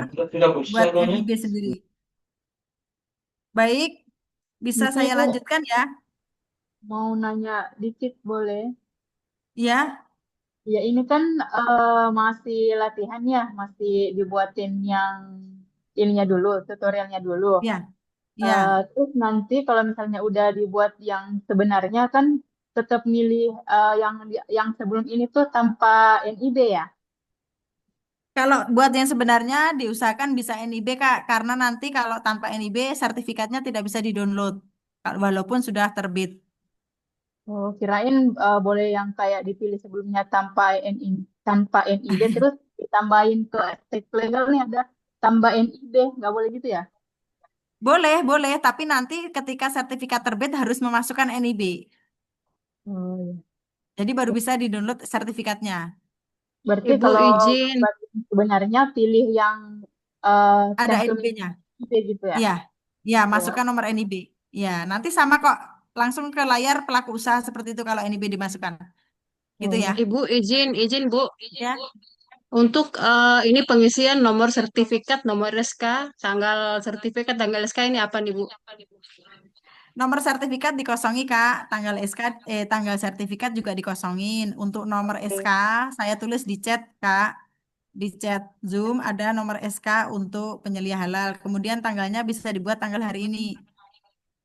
buat NIB sendiri. Baik, bisa Bisa saya Ibu lanjutkan ya? mau nanya dikit boleh? Ya, Ya ini kan masih latihan ya, masih dibuatin yang ininya dulu, tutorialnya dulu. ya, ya. Terus nanti kalau misalnya udah dibuat yang sebenarnya kan tetap milih yang sebelum ini tuh tanpa NIB ya. Kalau buat yang sebenarnya diusahakan bisa NIB Kak, karena nanti kalau tanpa NIB sertifikatnya tidak bisa di-download walaupun sudah terbit. Oh, kirain boleh yang kayak dipilih sebelumnya tanpa NIB terus ditambahin ke teks legalnya ada tambah NIB, nggak boleh gitu ya? Boleh, boleh, tapi nanti ketika sertifikat terbit harus memasukkan NIB. Oh, iya. Jadi baru bisa di-download sertifikatnya. Berarti Ibu kalau izin. sebenarnya pilih yang Ada cantumin NIB-nya. NIB gitu ya? Iya, ya Oh, masukkan nomor NIB. Ya, nanti sama kok, langsung ke layar pelaku usaha seperti itu kalau NIB dimasukkan. Gitu ya. Ibu izin Bu. Ya. Untuk ini pengisian nomor sertifikat, nomor SK, tanggal sertifikat, tanggal SK ini apa nih Bu? Nomor sertifikat dikosongi, Kak. Tanggal sertifikat juga dikosongin. Untuk nomor SK, saya tulis di chat, Kak. Di chat Zoom ada nomor SK untuk penyelia halal. Kemudian tanggalnya bisa dibuat tanggal hari ini.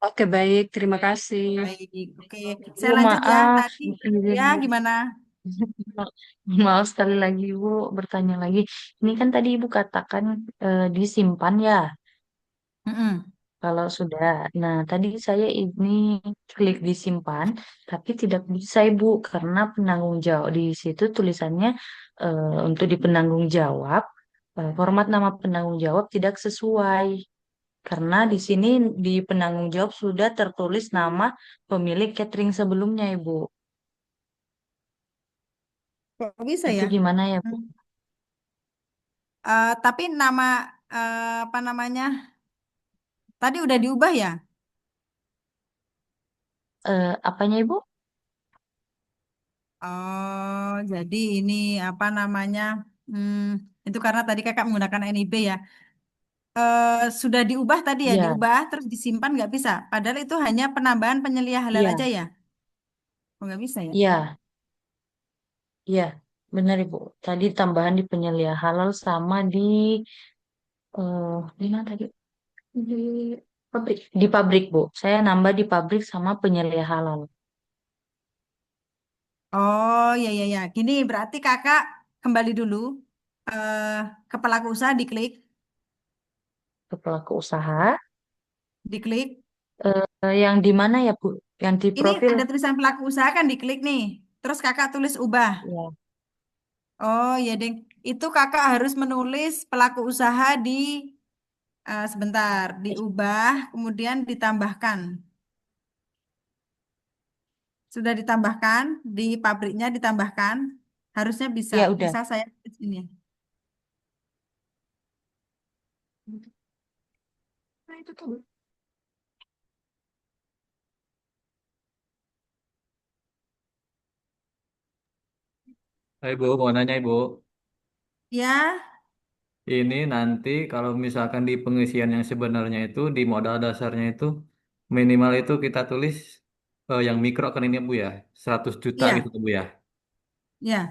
Oke, baik. Terima kasih. Baik, oke. Bu, Saya lanjut ya. maaf. Tadi, ya gimana? Maaf sekali lagi, Ibu, bertanya lagi. Ini kan tadi Ibu katakan disimpan ya, Mm-mm. kalau sudah. Nah, tadi saya ini klik disimpan, tapi tidak bisa, Ibu, karena penanggung jawab di situ tulisannya untuk di penanggung jawab, format nama penanggung jawab tidak sesuai. Karena di sini di penanggung jawab sudah tertulis nama pemilik catering sebelumnya, Ibu. Kok bisa Itu ya? gimana ya, Bu? Hmm. Tapi nama apa namanya? Tadi udah diubah ya? Apanya, Ibu? Oh, jadi ini apa namanya? Hmm, itu karena tadi kakak menggunakan NIB ya. Sudah diubah tadi ya, Iya, diubah terus disimpan nggak bisa. Padahal itu hanya penambahan penyelia halal aja iya, ya. Oh, nggak bisa ya? iya, iya. Benar, Ibu. Tadi tambahan di penyelia halal sama di mana tadi? Di pabrik. Di pabrik, Bu. Saya nambah di pabrik sama penyelia halal. Oh, ya ya ya. Gini berarti kakak kembali dulu eh ke pelaku usaha diklik, Ke pelaku usaha. diklik. Yang di mana ya, Bu? Yang di Ini profil. ada tulisan pelaku usaha kan diklik nih. Terus kakak tulis ubah. Ya. Oh ya, Deng. Itu kakak harus menulis pelaku usaha di sebentar, diubah, kemudian ditambahkan. Sudah ditambahkan di pabriknya ditambahkan, harusnya bisa. Ya, udah. Misal saya tulis ini. Nah, itu tuh. Hai Bu, mau nanya Ibu. Ya, Ini nanti kalau misalkan di pengisian yang sebenarnya itu di modal dasarnya itu minimal itu kita tulis yang mikro kan ini Bu ya, 100 juta gitu iya, Bu ya. ya.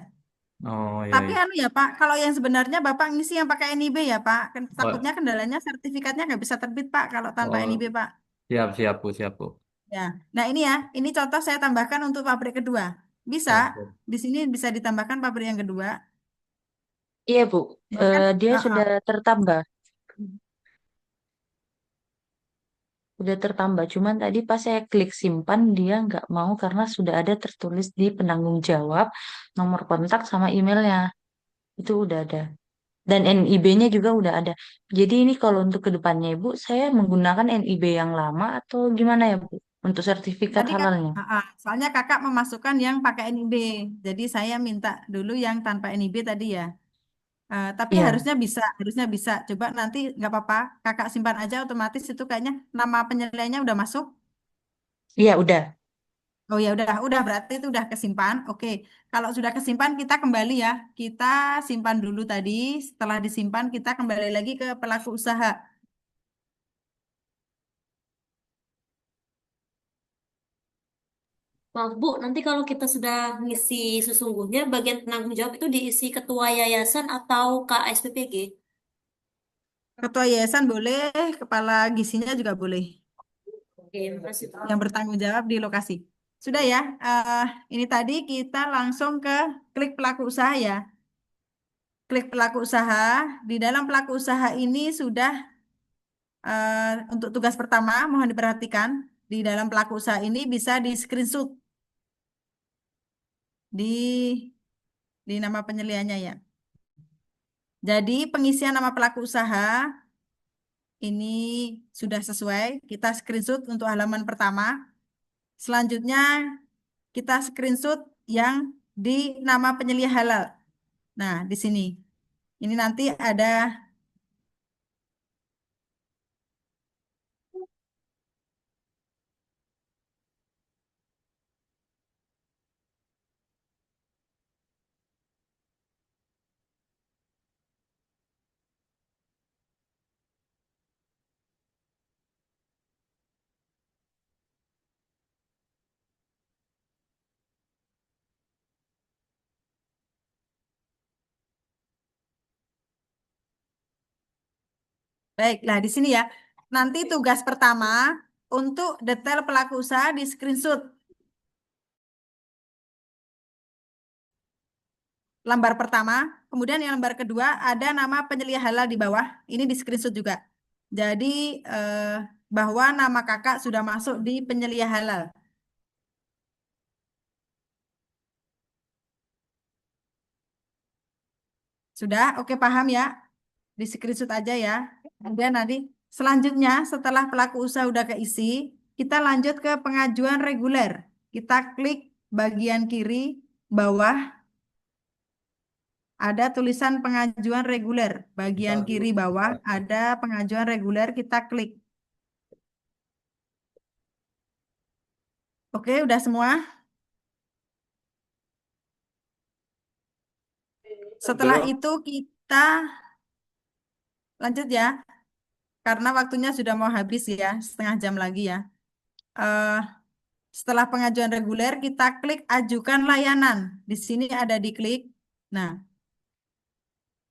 Oh iya Tapi iya. anu ya Pak, kalau yang sebenarnya Bapak ngisi yang pakai NIB ya Pak, takutnya Oh, kendalanya sertifikatnya nggak bisa terbit Pak kalau tanpa oh, NIB Pak. siap siap Bu, siap Bu. Ya, nah ini ya, ini contoh saya tambahkan untuk pabrik kedua. Bisa, Oke. di sini bisa ditambahkan pabrik yang kedua. Iya, Bu. Bahkan, Dia sudah tertambah. Udah tertambah. Cuman tadi pas saya klik simpan, dia nggak mau karena sudah ada tertulis di penanggung jawab, nomor kontak sama emailnya. Itu udah ada. Dan NIB-nya juga udah ada. Jadi ini kalau untuk kedepannya Ibu, saya menggunakan NIB yang lama atau gimana ya, Bu? Untuk sertifikat tadi kak, halalnya. soalnya kakak memasukkan yang pakai NIB, jadi saya minta dulu yang tanpa NIB tadi ya. Tapi Iya, harusnya bisa. Coba nanti nggak apa-apa, kakak simpan aja otomatis itu kayaknya nama penyelesaiannya udah masuk. iya udah. Oh ya udah berarti itu udah kesimpan. Oke, kalau sudah kesimpan kita kembali ya. Kita simpan dulu tadi. Setelah disimpan kita kembali lagi ke pelaku usaha. Maaf Bu, nanti kalau kita sudah ngisi sesungguhnya, bagian penanggung jawab itu diisi ketua yayasan atau KSPPG? Ketua yayasan boleh, kepala gisinya juga boleh. Oke, makasih Pak. Yang bertanggung jawab di lokasi. Sudah ya. Ini tadi kita langsung ke klik pelaku usaha ya. Klik pelaku usaha. Di dalam pelaku usaha ini sudah untuk tugas pertama mohon diperhatikan. Di dalam pelaku usaha ini bisa di screenshot di nama penyeliannya ya. Jadi pengisian nama pelaku usaha ini sudah sesuai. Kita screenshot untuk halaman pertama. Selanjutnya kita screenshot yang di nama penyelia halal. Nah, di sini. Ini nanti ada Baiklah, di sini ya. Nanti tugas pertama untuk detail pelaku usaha di screenshot. Lembar pertama, kemudian yang lembar kedua ada nama penyelia halal di bawah. Ini di screenshot juga. Jadi bahwa nama kakak sudah masuk di penyelia halal. Sudah? Oke, paham ya? Di screenshot aja ya. Kemudian nanti selanjutnya setelah pelaku usaha udah keisi, kita lanjut ke pengajuan reguler. Kita klik bagian kiri bawah ada tulisan pengajuan reguler. Bagian Bentar kiri dulu. bawah ada pengajuan reguler, kita klik. Oke, udah semua? Setelah Belum. itu kita lanjut ya, karena waktunya sudah mau habis ya, setengah jam lagi ya. Eh, Setelah pengajuan reguler, kita klik ajukan layanan. Di sini ada di klik. Nah,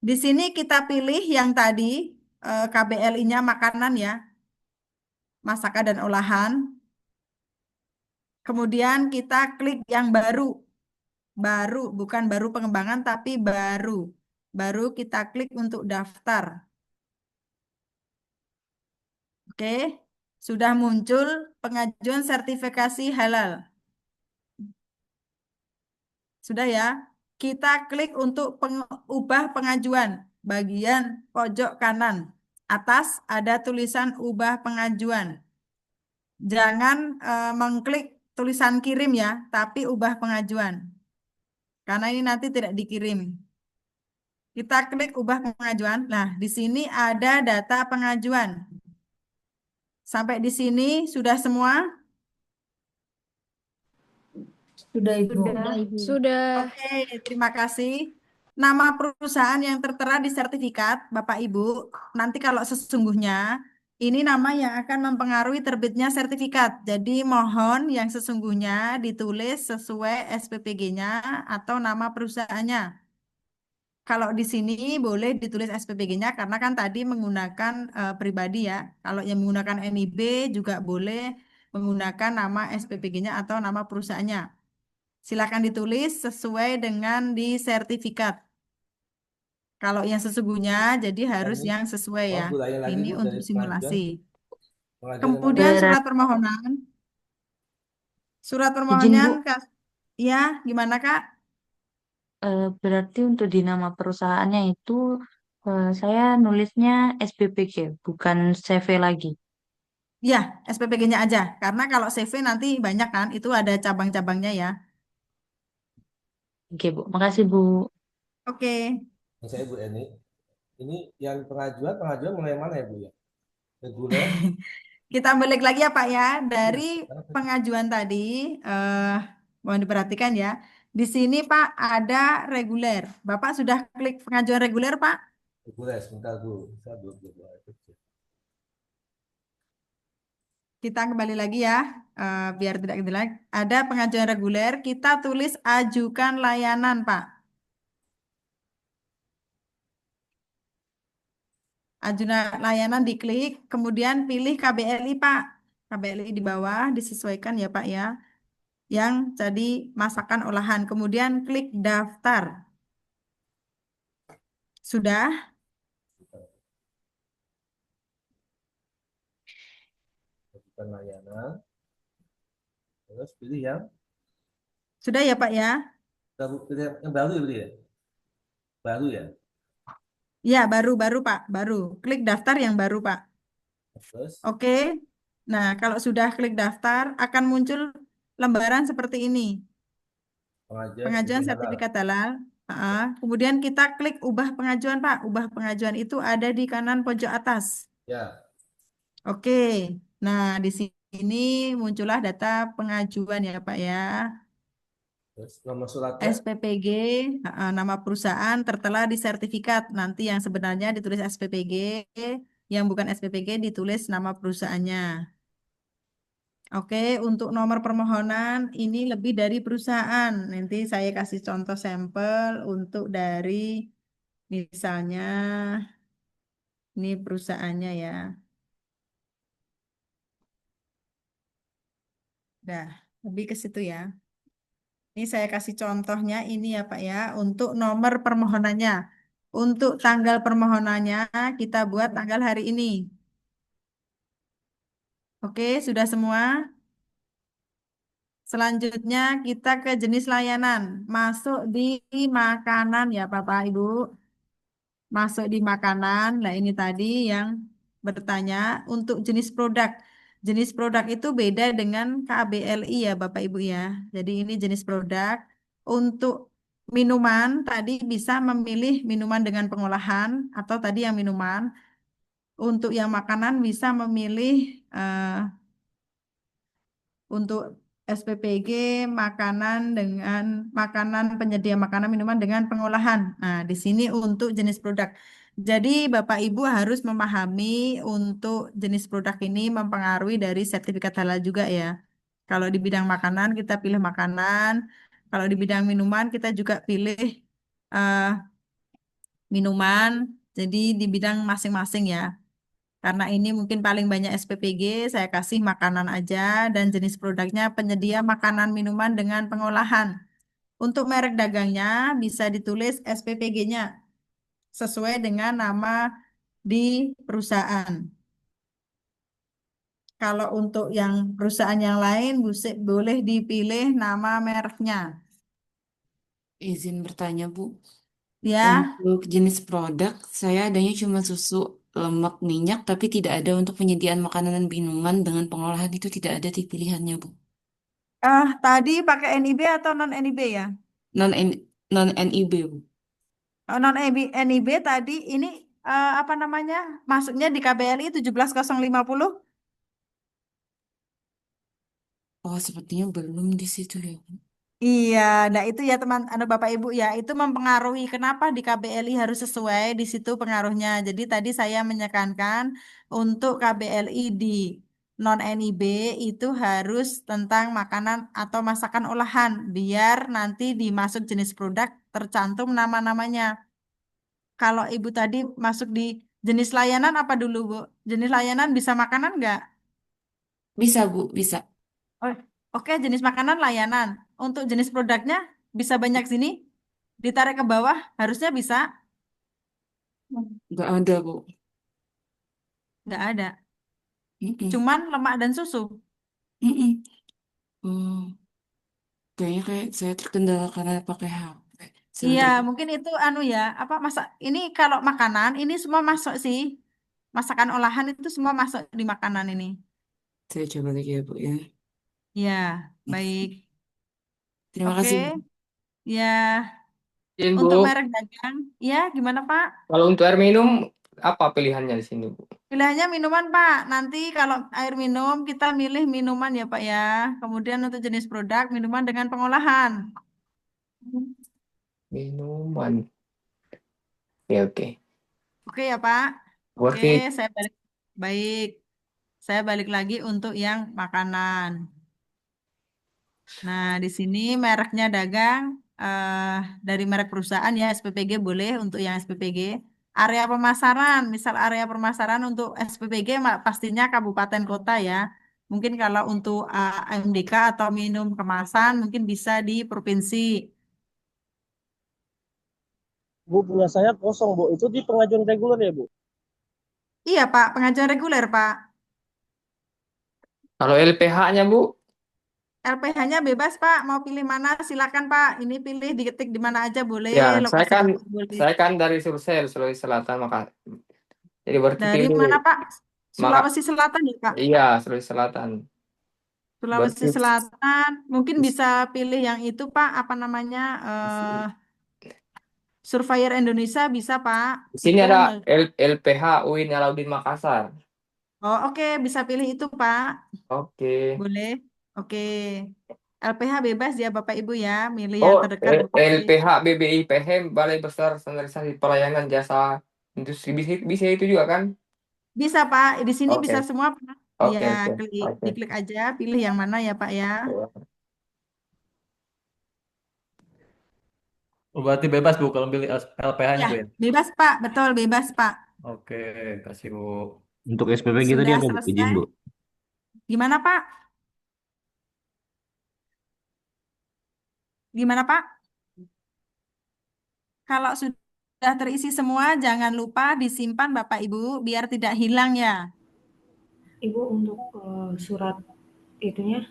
di sini kita pilih yang tadi KBLI-nya makanan ya, masakan dan olahan. Kemudian kita klik yang baru. Baru, bukan baru pengembangan, tapi baru. Baru kita klik untuk daftar. Oke, sudah muncul pengajuan sertifikasi halal. Sudah ya, kita klik untuk ubah pengajuan. Bagian pojok kanan. Atas ada tulisan ubah pengajuan. Jangan mengklik tulisan kirim ya, tapi ubah pengajuan. Karena ini nanti tidak dikirim. Kita klik ubah pengajuan. Nah, di sini ada data pengajuan. Sampai di sini sudah semua? Sudah, Ibu. Sudah. Sudah. Oke, terima kasih. Nama perusahaan yang tertera di sertifikat, Bapak Ibu, nanti kalau sesungguhnya, ini nama yang akan mempengaruhi terbitnya sertifikat. Jadi mohon yang sesungguhnya ditulis sesuai SPPG-nya atau nama perusahaannya. Kalau di sini boleh ditulis SPPG-nya karena kan tadi menggunakan pribadi ya. Kalau yang menggunakan NIB juga boleh menggunakan nama SPPG-nya atau nama perusahaannya. Silakan ditulis sesuai dengan di sertifikat. Kalau yang sesungguhnya jadi harus Ini, yang sesuai ya. Bu, tanya lagi, Ini Bu, untuk dari simulasi. pengajuan Kemudian mana? surat permohonan. Surat Izin, permohonan, Bu. ya gimana Kak? Berarti untuk di nama perusahaannya itu saya nulisnya SPPG, bukan CV lagi. Ya, SPPG-nya aja. Karena kalau CV nanti banyak kan, itu ada cabang-cabangnya ya. Oke, Bu. Makasih, Bu. Oke. Saya Bu Eni. Ini yang pengajuan mulai mana ya Bu ya? Reguler. Kita balik lagi ya Pak ya. Dari pengajuan tadi, mohon diperhatikan ya. Di sini Pak ada reguler. Bapak sudah klik pengajuan reguler Pak? Reguler, sebentar Bu. Saya belum. Kita kembali lagi ya, biar tidak ketinggalan. Ada pengajuan reguler, kita tulis ajukan layanan Pak. Ajukan layanan diklik, kemudian pilih KBLI Pak. KBLI di bawah disesuaikan ya Pak ya. Yang tadi masakan olahan. Kemudian klik daftar. Sudah? Ajukan layanan. Terus pilih yang Sudah ya Pak ya? pilih yang baru ya, Bu ya? Baru ya? Ya, baru Pak, baru. Klik daftar yang baru Pak. Terus Oke. Nah, kalau sudah klik daftar, akan muncul lembaran seperti ini. Pengajuan sertifikat halal. Kemudian kita klik ubah pengajuan Pak. Ubah pengajuan itu ada di kanan pojok atas. Ya. Oke. Nah, di sini muncullah data pengajuan ya Pak ya. Terus nomor suratnya. SPPG, nama perusahaan tertera di sertifikat. Nanti yang sebenarnya ditulis SPPG, yang bukan SPPG ditulis nama perusahaannya. Oke, untuk nomor permohonan ini lebih dari perusahaan. Nanti saya kasih contoh sampel untuk dari misalnya Ini perusahaannya ya. Dah, lebih ke situ ya. Ini saya kasih contohnya ini ya Pak ya, untuk nomor permohonannya. Untuk tanggal permohonannya kita buat tanggal hari ini. Oke, sudah semua? Selanjutnya kita ke jenis layanan. Masuk di makanan ya Bapak Ibu. Masuk di makanan. Nah ini tadi yang bertanya untuk jenis produk. Jenis produk itu beda dengan KBLI ya Bapak Ibu ya. Jadi ini jenis produk. Untuk minuman tadi bisa memilih minuman dengan pengolahan atau tadi yang minuman. Untuk yang makanan bisa memilih untuk SPPG makanan penyedia makanan minuman dengan pengolahan. Nah, di sini untuk jenis produk. Jadi Bapak Ibu harus memahami untuk jenis produk ini mempengaruhi dari sertifikat halal juga ya. Kalau di bidang makanan kita pilih makanan, kalau di bidang minuman kita juga pilih eh, minuman. Jadi di bidang masing-masing ya. Karena ini mungkin paling banyak SPPG, saya kasih makanan aja dan jenis produknya penyedia makanan minuman dengan pengolahan. Untuk merek dagangnya bisa ditulis SPPG-nya sesuai dengan nama di perusahaan. Kalau untuk yang perusahaan yang lain boleh dipilih nama mereknya. Izin bertanya, Bu. Ya, Untuk jenis produk, saya adanya cuma susu, lemak, minyak, tapi tidak ada untuk penyediaan makanan dan minuman dengan pengolahan itu tidak ada di pilihannya, Bu. tadi pakai NIB atau non NIB ya? Non non NIB, Bu. Non NIB tadi ini apa namanya? Masuknya di KBLI 17050. Oh, sepertinya belum di situ ya, Bu. Iya, nah itu ya teman, anak Bapak Ibu ya, itu mempengaruhi kenapa di KBLI harus sesuai di situ pengaruhnya. Jadi tadi saya menyekankan untuk KBLI di non NIB itu harus tentang makanan atau masakan olahan, biar nanti dimasuk jenis produk tercantum nama-namanya. Kalau Ibu tadi masuk di jenis layanan apa dulu, Bu? Jenis layanan bisa makanan nggak? Bisa, Bu, bisa. Oh, oke, jenis makanan layanan. Untuk jenis produknya bisa banyak sini. Ditarik ke bawah, harusnya bisa. Nggak ada, Bu. Nggak ada. Mm-mm. Cuman lemak dan susu. Mm-mm. Oh, kayaknya kayak saya terkendala karena pakai HP. Iya, Sebentar. mungkin itu anu ya, apa masak ini kalau makanan ini semua masuk sih. Masakan olahan itu semua masuk di makanan ini. Saya coba lagi ya, Bu, ya. Ya, baik. Terima Oke. kasih. Ya, Izin, untuk Bu. merek dagang, ya gimana Pak? Kalau untuk air minum, apa pilihannya di sini, Bu? Pilihannya minuman, Pak. Nanti kalau air minum, kita milih minuman ya, Pak ya. Kemudian untuk jenis produk, minuman dengan pengolahan. Minuman. Oke, oke. Oke ya, Pak. Oke, Oke. saya balik. Baik. Saya balik lagi untuk yang makanan. Nah, di sini mereknya dagang. Dari merek perusahaan ya, SPPG boleh untuk yang SPPG. Area pemasaran, misal area pemasaran untuk SPPG pastinya kabupaten kota ya. Mungkin kalau untuk AMDK atau minum kemasan mungkin bisa di provinsi. Bu, punya saya kosong, Bu. Itu di pengajuan reguler ya, Bu? Iya Pak, pengajuan reguler Pak. Kalau LPH-nya, Bu? LPH-nya bebas Pak, mau pilih mana silakan Pak. Ini pilih diketik di mana aja boleh, Ya, lokasi tempat boleh. saya kan dari Sulsel, Sulawesi Selatan, maka jadi berarti Dari pilih mana Pak? maka Sulawesi Selatan ya Pak? iya, Sulawesi Selatan. Sulawesi Berarti Selatan, mungkin bisa pilih yang itu Pak, apa namanya, Surveyor Indonesia bisa Pak. di sini Itu ada LPH UIN Alauddin Makassar. oh oke, bisa pilih itu Pak. Oke. Boleh. Oke. LPH bebas ya Bapak Ibu ya, milih yang Oh, terdekat Bapak. LPH BBI PHM Balai Besar Standarisasi Pelayanan Jasa Industri bisa itu juga kan? Bisa Pak, di sini Oke. bisa semua Pak. Ya, Oke, oke. Oke. diklik aja, pilih yang mana ya Pak ya. Oh, berarti bebas Bu kalau pilih LPH-nya Ya, Bu ya. bebas Pak, betul bebas Pak. Oke, kasih Bu. Untuk SPPG tadi Sudah apa Bu? Izin selesai? Bu. Gimana Pak? Gimana Pak? Kalau sudah terisi semua, jangan lupa disimpan Bapak Ibu biar tidak hilang ya. Ibu untuk surat itunya,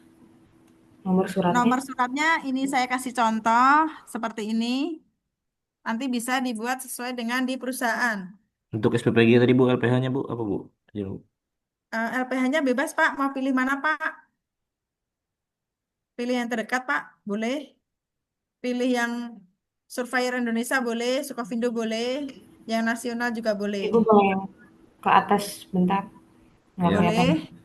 nomor suratnya. Nomor suratnya ini saya kasih contoh seperti ini. Nanti bisa dibuat sesuai dengan di perusahaan. Untuk SPPG tadi Bu, LPH-nya Bu, apa Bu? Izin Bu. LPH-nya bebas Pak, mau pilih mana Pak? Pilih yang terdekat Pak, boleh. Pilih yang Surveyor Indonesia boleh, Sukovindo boleh, yang nasional juga boleh. Ibu mau yang ke atas bentar, nggak Ya. kelihatan. Boleh.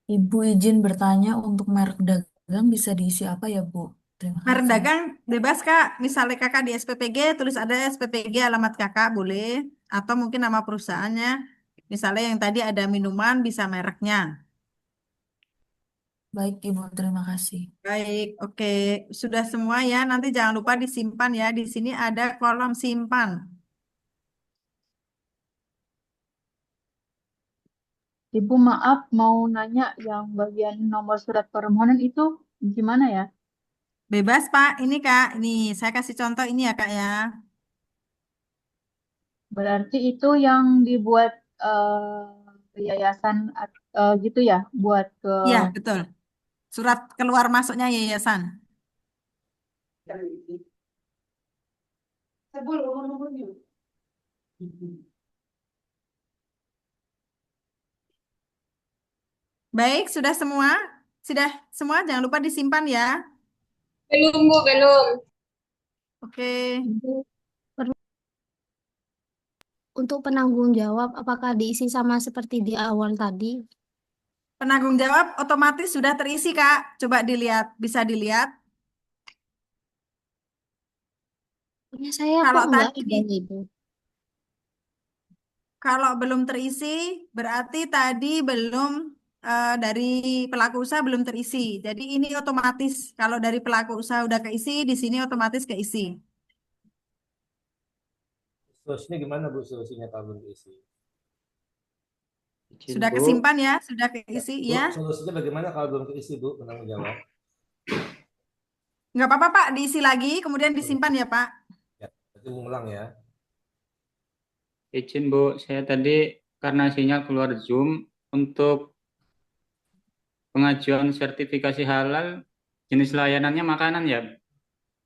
Ibu izin bertanya untuk merek dagang bisa diisi apa ya, Bu? Terima Merek kasih. dagang bebas Kak. Misalnya Kakak di SPPG, tulis ada SPPG alamat Kakak boleh. Atau mungkin nama perusahaannya. Misalnya yang tadi ada minuman bisa mereknya. Baik, Ibu, terima kasih. Baik, oke. Sudah semua ya. Nanti jangan lupa disimpan ya. Di sini ada kolom simpan. Ibu maaf mau nanya yang bagian nomor surat permohonan itu gimana ya? Bebas Pak. Ini Kak. Ini saya kasih contoh ini ya Kak ya. Berarti itu yang dibuat yayasan gitu ya, buat ke Iya, betul. Surat keluar masuknya yayasan. Baik, sudah semua? Sudah semua? Jangan lupa disimpan ya. Belum, Bu, belum. Oke. Ibu, untuk penanggung jawab, apakah diisi sama seperti di awal tadi? Penanggung jawab otomatis sudah terisi, Kak. Coba dilihat, bisa dilihat. Punya saya Kalau kok nggak tadi ada, Ibu. kalau belum terisi, berarti tadi belum dari pelaku usaha belum terisi. Jadi ini otomatis kalau dari pelaku usaha udah keisi, di sini otomatis keisi. Solusinya gimana Bu? Solusinya kalau belum diisi? Sudah Bu. kesimpan ya, sudah keisi Bu, ya. solusinya bagaimana kalau belum keisi Bu? Penanggung jawab. Nggak apa-apa Pak, diisi lagi, kemudian disimpan ya Pak. Ya, berarti mengulang ya. Izin Bu, saya tadi karena sinyal keluar Zoom untuk pengajuan sertifikasi halal, jenis layanannya makanan ya?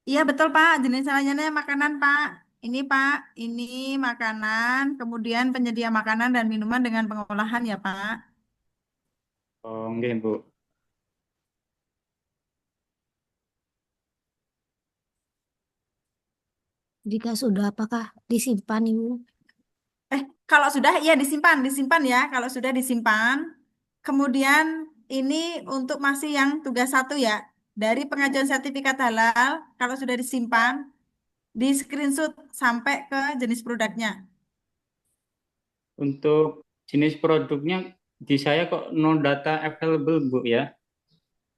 Iya betul Pak, jenis layanannya makanan Pak. Ini Pak, ini makanan, kemudian penyedia makanan dan minuman dengan pengolahan ya Pak. Oh, enggak Bu. Jika sudah, apakah disimpan, Ibu? Kalau sudah, ya disimpan, disimpan ya. Kalau sudah disimpan, kemudian ini untuk masih yang tugas 1 ya. Dari pengajuan sertifikat halal, kalau sudah disimpan, di screenshot sampai ke jenis produknya. Untuk jenis produknya di saya kok no data available Bu ya?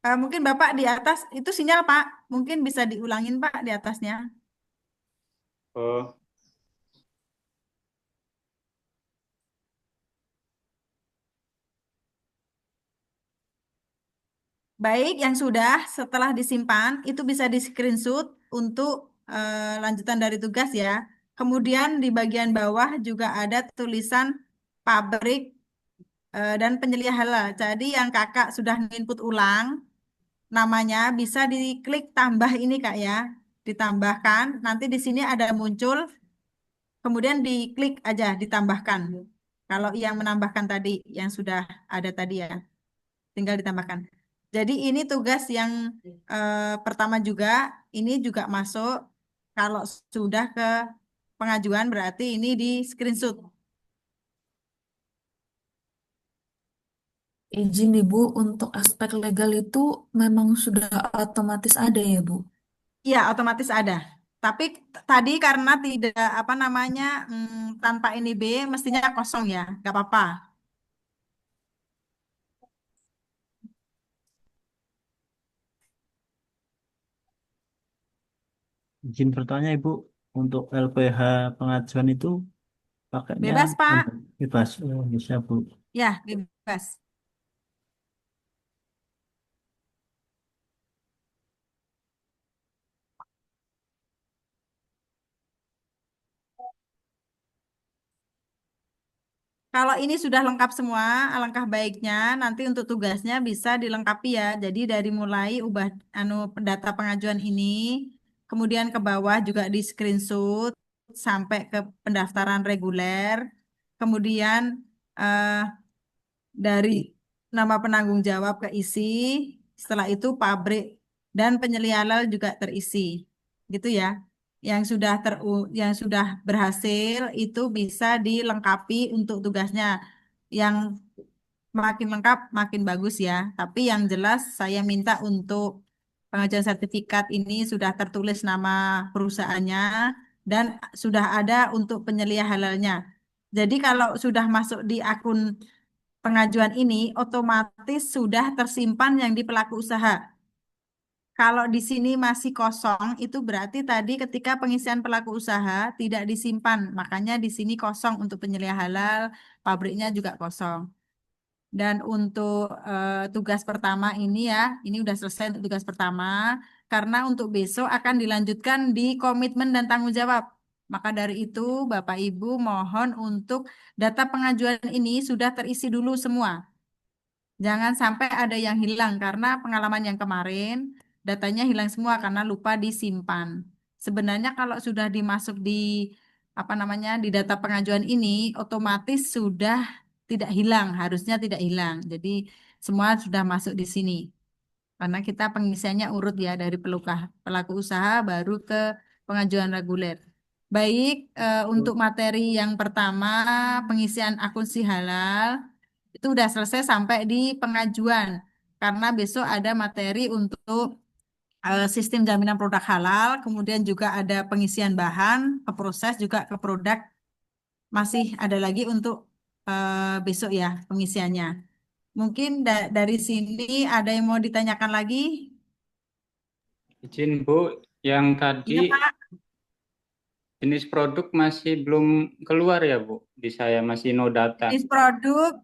Mungkin Bapak di atas, itu sinyal Pak. Mungkin bisa diulangin Pak di atasnya. Oh, Baik, yang sudah setelah disimpan itu bisa di screenshot untuk lanjutan dari tugas ya. Kemudian di bagian bawah juga ada tulisan pabrik dan penyelia halal. Jadi yang kakak sudah input ulang namanya bisa diklik tambah ini Kak ya. Ditambahkan, nanti di sini ada muncul, kemudian diklik aja ditambahkan. Kalau yang menambahkan tadi, yang sudah ada tadi ya, tinggal ditambahkan. Jadi ini tugas yang pertama juga, ini juga masuk. Kalau sudah ke pengajuan berarti ini di screenshot. Izin Ibu, untuk aspek legal itu memang sudah otomatis ada ya, Bu? Iya, otomatis ada. Tapi tadi karena tidak apa namanya tanpa NIB mestinya kosong ya, nggak apa-apa. izin bertanya Ibu, untuk LPH pengajuan itu pakainya Bebas, Pak. bebas. Oh, bisa Bu. Ya, bebas. Kalau ini sudah lengkap semua, alangkah baiknya nanti untuk tugasnya bisa dilengkapi ya. Jadi dari mulai ubah data pengajuan ini, kemudian ke bawah juga di screenshot sampai ke pendaftaran reguler, kemudian eh, dari nama penanggung jawab keisi, setelah itu pabrik dan penyelia halal juga terisi. Gitu ya. Yang sudah berhasil itu bisa dilengkapi untuk tugasnya. Yang makin lengkap makin bagus ya. Tapi yang jelas saya minta untuk pengajuan sertifikat ini sudah tertulis nama perusahaannya dan sudah ada untuk penyelia halalnya. Jadi kalau sudah masuk di akun pengajuan ini otomatis sudah tersimpan yang di pelaku usaha. Kalau di sini masih kosong, itu berarti tadi ketika pengisian pelaku usaha tidak disimpan. Makanya di sini kosong untuk penyelia halal, pabriknya juga kosong. Dan untuk tugas pertama ini ya, ini udah selesai untuk tugas pertama. Karena untuk besok akan dilanjutkan di komitmen dan tanggung jawab. Maka dari itu, Bapak Ibu mohon untuk data pengajuan ini sudah terisi dulu semua. Jangan sampai ada yang hilang karena pengalaman yang kemarin datanya hilang semua karena lupa disimpan. Sebenarnya kalau sudah dimasuk di apa namanya di data pengajuan ini otomatis sudah tidak hilang, harusnya tidak hilang. Jadi semua sudah masuk di sini. Karena kita pengisiannya urut ya dari pelaku usaha baru ke pengajuan reguler. Baik, untuk materi yang pertama pengisian akun si halal itu udah selesai sampai di pengajuan karena besok ada materi untuk sistem jaminan produk halal, kemudian juga ada pengisian bahan ke proses juga ke produk masih ada lagi untuk besok ya pengisiannya. Mungkin dari sini ada yang mau ditanyakan lagi? Izin Bu, yang Iya tadi Pak. jenis produk masih belum keluar ya Bu? Di saya masih no data. Jenis produk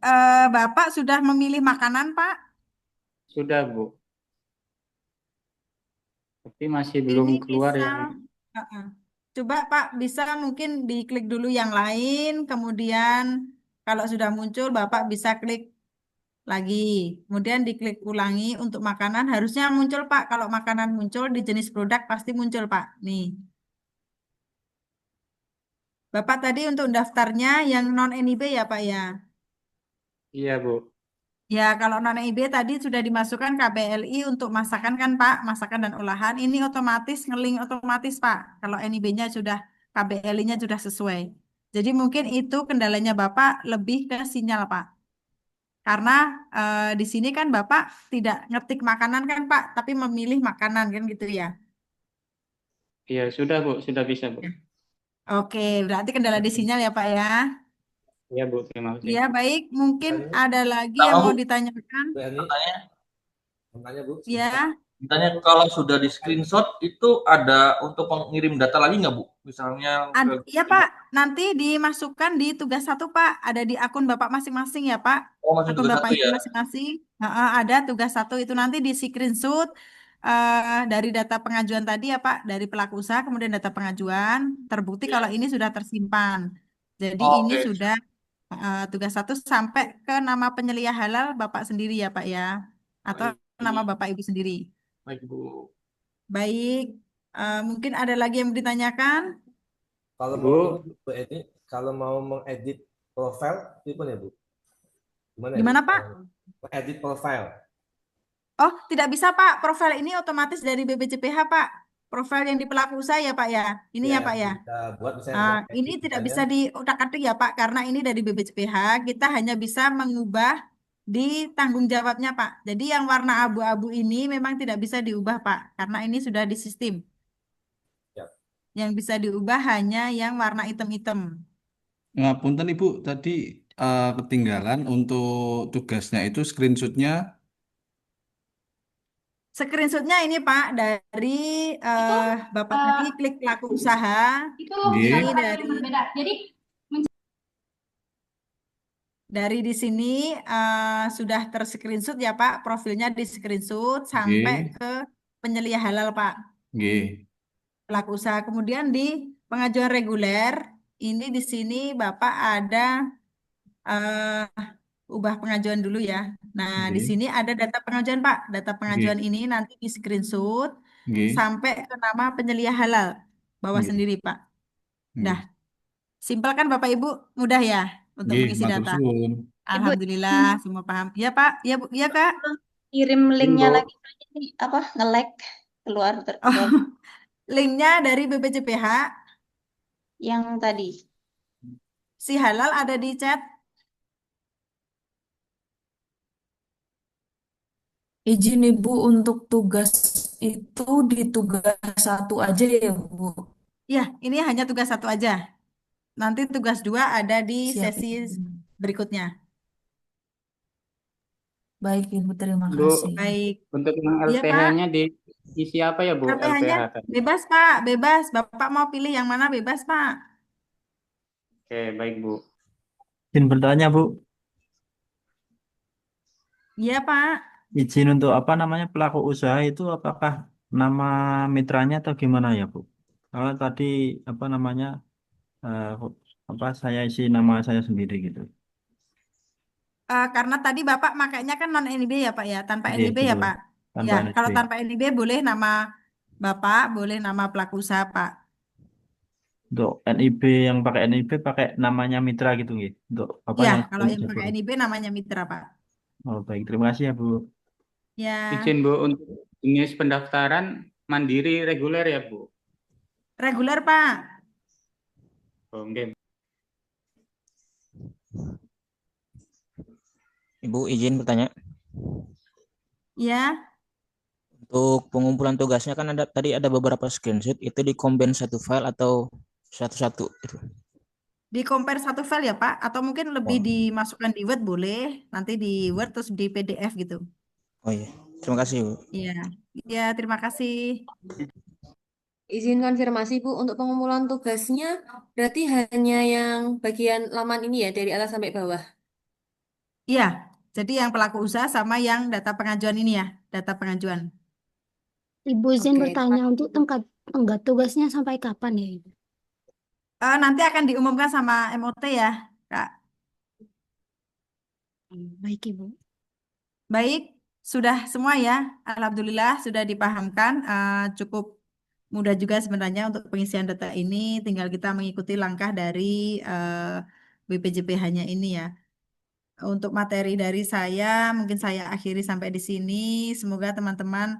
Bapak sudah memilih makanan Pak? Sudah Bu, tapi masih belum Ini keluar bisa, yang uh-uh. Coba Pak bisa mungkin diklik dulu yang lain, kemudian kalau sudah muncul Bapak bisa klik lagi, kemudian diklik ulangi untuk makanan harusnya muncul Pak. Kalau makanan muncul di jenis produk pasti muncul Pak. Nih, Bapak tadi untuk daftarnya yang non NIB ya Pak ya. iya Bu. Ya, kalau non-EIB tadi sudah dimasukkan KBLI untuk masakan kan Pak, masakan dan olahan. Ini otomatis ngeling otomatis Pak. Kalau NIB-nya sudah KBLI-nya sudah sesuai. Jadi mungkin itu kendalanya Bapak lebih ke sinyal Pak. Karena di sini kan Bapak tidak ngetik makanan kan Pak, tapi memilih makanan kan gitu ya. Iya sudah Bu, sudah bisa Bu. Oke, berarti kendala di sinyal ya Pak ya. Iya Bu, terima kasih. Ya baik, mungkin ada lagi Sama yang Bu, mau ditanyakan. bertanya, Tanya Bu, Ya. ditanya kalau sudah di screenshot itu ada untuk mengirim data lagi nggak Bu? Misalnya ke Iya Pak, nanti dimasukkan di tugas satu Pak, ada di akun Bapak masing-masing ya Pak. oh masih Akun tugas Bapak satu Ibu ya? masing-masing, ada tugas satu itu nanti di screenshot dari data pengajuan tadi ya Pak, dari pelaku usaha kemudian data pengajuan, terbukti kalau ini sudah tersimpan. Jadi ini Oke, sudah tugas satu sampai ke nama penyelia halal Bapak sendiri ya Pak ya, atau baik, nama Bapak Ibu sendiri. baik Bu. Baik, mungkin ada lagi yang ditanyakan? Kalau Bu, mau ini Bu Edi, kalau mau mengedit profil, itu ya Bu? Gimana ya Bu? Gimana Pak? Mengedit profil. Oh, tidak bisa Pak. Profil ini otomatis dari BPJPH Pak. Profil yang di pelaku usaha ya Pak ya. Ini Ya, ya Pak ya. kita buat misalnya Ini mengedit tidak misalnya. bisa diutak-atik ya Pak, karena ini dari BPJPH. Kita hanya bisa mengubah di tanggung jawabnya Pak. Jadi yang warna abu-abu ini memang tidak bisa diubah Pak, karena ini sudah di sistem. Ya. Yang bisa diubah hanya yang warna hitam-hitam. Ngapunten Ibu, tadi ketinggalan untuk tugasnya itu screenshotnya Screenshotnya ini Pak dari Bapak tadi klik pelaku usaha. Itu Ini Nggih. hal dari yang berbeda. Jadi di sini sudah terscreenshot ya Pak, profilnya di screenshot sampai Nggih. ke penyelia halal Pak, Nggih. pelaku usaha. Kemudian di pengajuan reguler, ini di sini Bapak ada ubah pengajuan dulu ya. Nah, di Nggih. sini ada data pengajuan Pak. Data pengajuan Nggih. ini nanti di screenshot Nggih. sampai ke nama penyelia halal bawah Nggih. sendiri Pak. Dah, Nggih. simpel kan Bapak Ibu? Mudah ya untuk Nggih, mengisi matur data. suwun. Ibu, Alhamdulillah, semua paham. Ya Pak, ya Bu, ya Kak. kirim linknya Bu. lagi aja nih, apa nge-lag keluar Oh, keluar linknya dari BPJPH, yang tadi. si halal ada di chat. Izin Ibu untuk tugas itu di tugas satu aja ya Bu. Ya, ini hanya tugas satu aja. Nanti tugas 2 ada di Siap sesi Ibu. berikutnya. Baik Ibu, terima Bu, kasih. Baik. untuk yang Iya Pak, LPH-nya diisi apa ya Bu? LPH-nya LPH tadi. bebas Pak, bebas. Bapak mau pilih yang mana bebas Pak. Oke, baik Bu. Izin bertanya, Bu. Iya Pak. Izin untuk apa namanya pelaku usaha itu apakah nama mitranya atau gimana ya, Bu? Kalau tadi apa namanya eh, apa saya isi nama saya sendiri gitu. Karena tadi Bapak makainya kan non NIB ya Pak ya, tanpa Iya, NIB ya betul. Pak. Tanpa Ya, NIB. kalau tanpa NIB boleh nama Bapak, boleh nama pelaku usaha Pak. Untuk NIB yang pakai NIB pakai namanya mitra gitu gitu. Untuk apa Ya, yang kalau yang pakai NIB namanya mitra Pak. Oh, baik. Terima kasih ya, Bu. Ya, Izin Bu, untuk jenis pendaftaran mandiri reguler ya Bu? reguler Pak. Oh, oke. Ibu izin bertanya. Ya, Untuk pengumpulan tugasnya kan tadi ada beberapa screenshot, itu di combine satu file atau satu-satu itu. di compare satu file ya Pak, atau mungkin lebih Oh, dimasukkan di Word boleh, nanti di Word terus di PDF gitu. oh iya. Terima kasih, Bu. Iya, ya terima kasih. Izin konfirmasi Bu, untuk pengumpulan tugasnya berarti hanya yang bagian laman ini ya, dari atas sampai bawah. Iya, jadi yang pelaku usaha sama yang data pengajuan ini ya, data pengajuan. Ibu izin Oke, bertanya untuk tenggat tugasnya sampai kapan ya Ibu? Nanti akan diumumkan sama MOT ya, Kak. Baik Ibu. Baik, sudah semua ya. Alhamdulillah sudah dipahamkan. Cukup mudah juga sebenarnya untuk pengisian data ini. Tinggal kita mengikuti langkah dari BPJPH-nya ini ya. Untuk materi dari saya, mungkin saya akhiri sampai di sini. Semoga teman-teman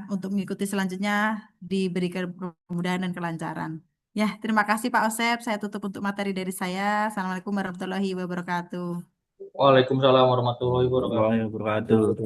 untuk mengikuti selanjutnya diberikan kemudahan dan kelancaran. Ya, terima kasih Pak Osep. Saya tutup untuk materi dari saya. Assalamualaikum warahmatullahi wabarakatuh. Waalaikumsalam warahmatullahi wabarakatuh. Warahmatullahi wabarakatuh.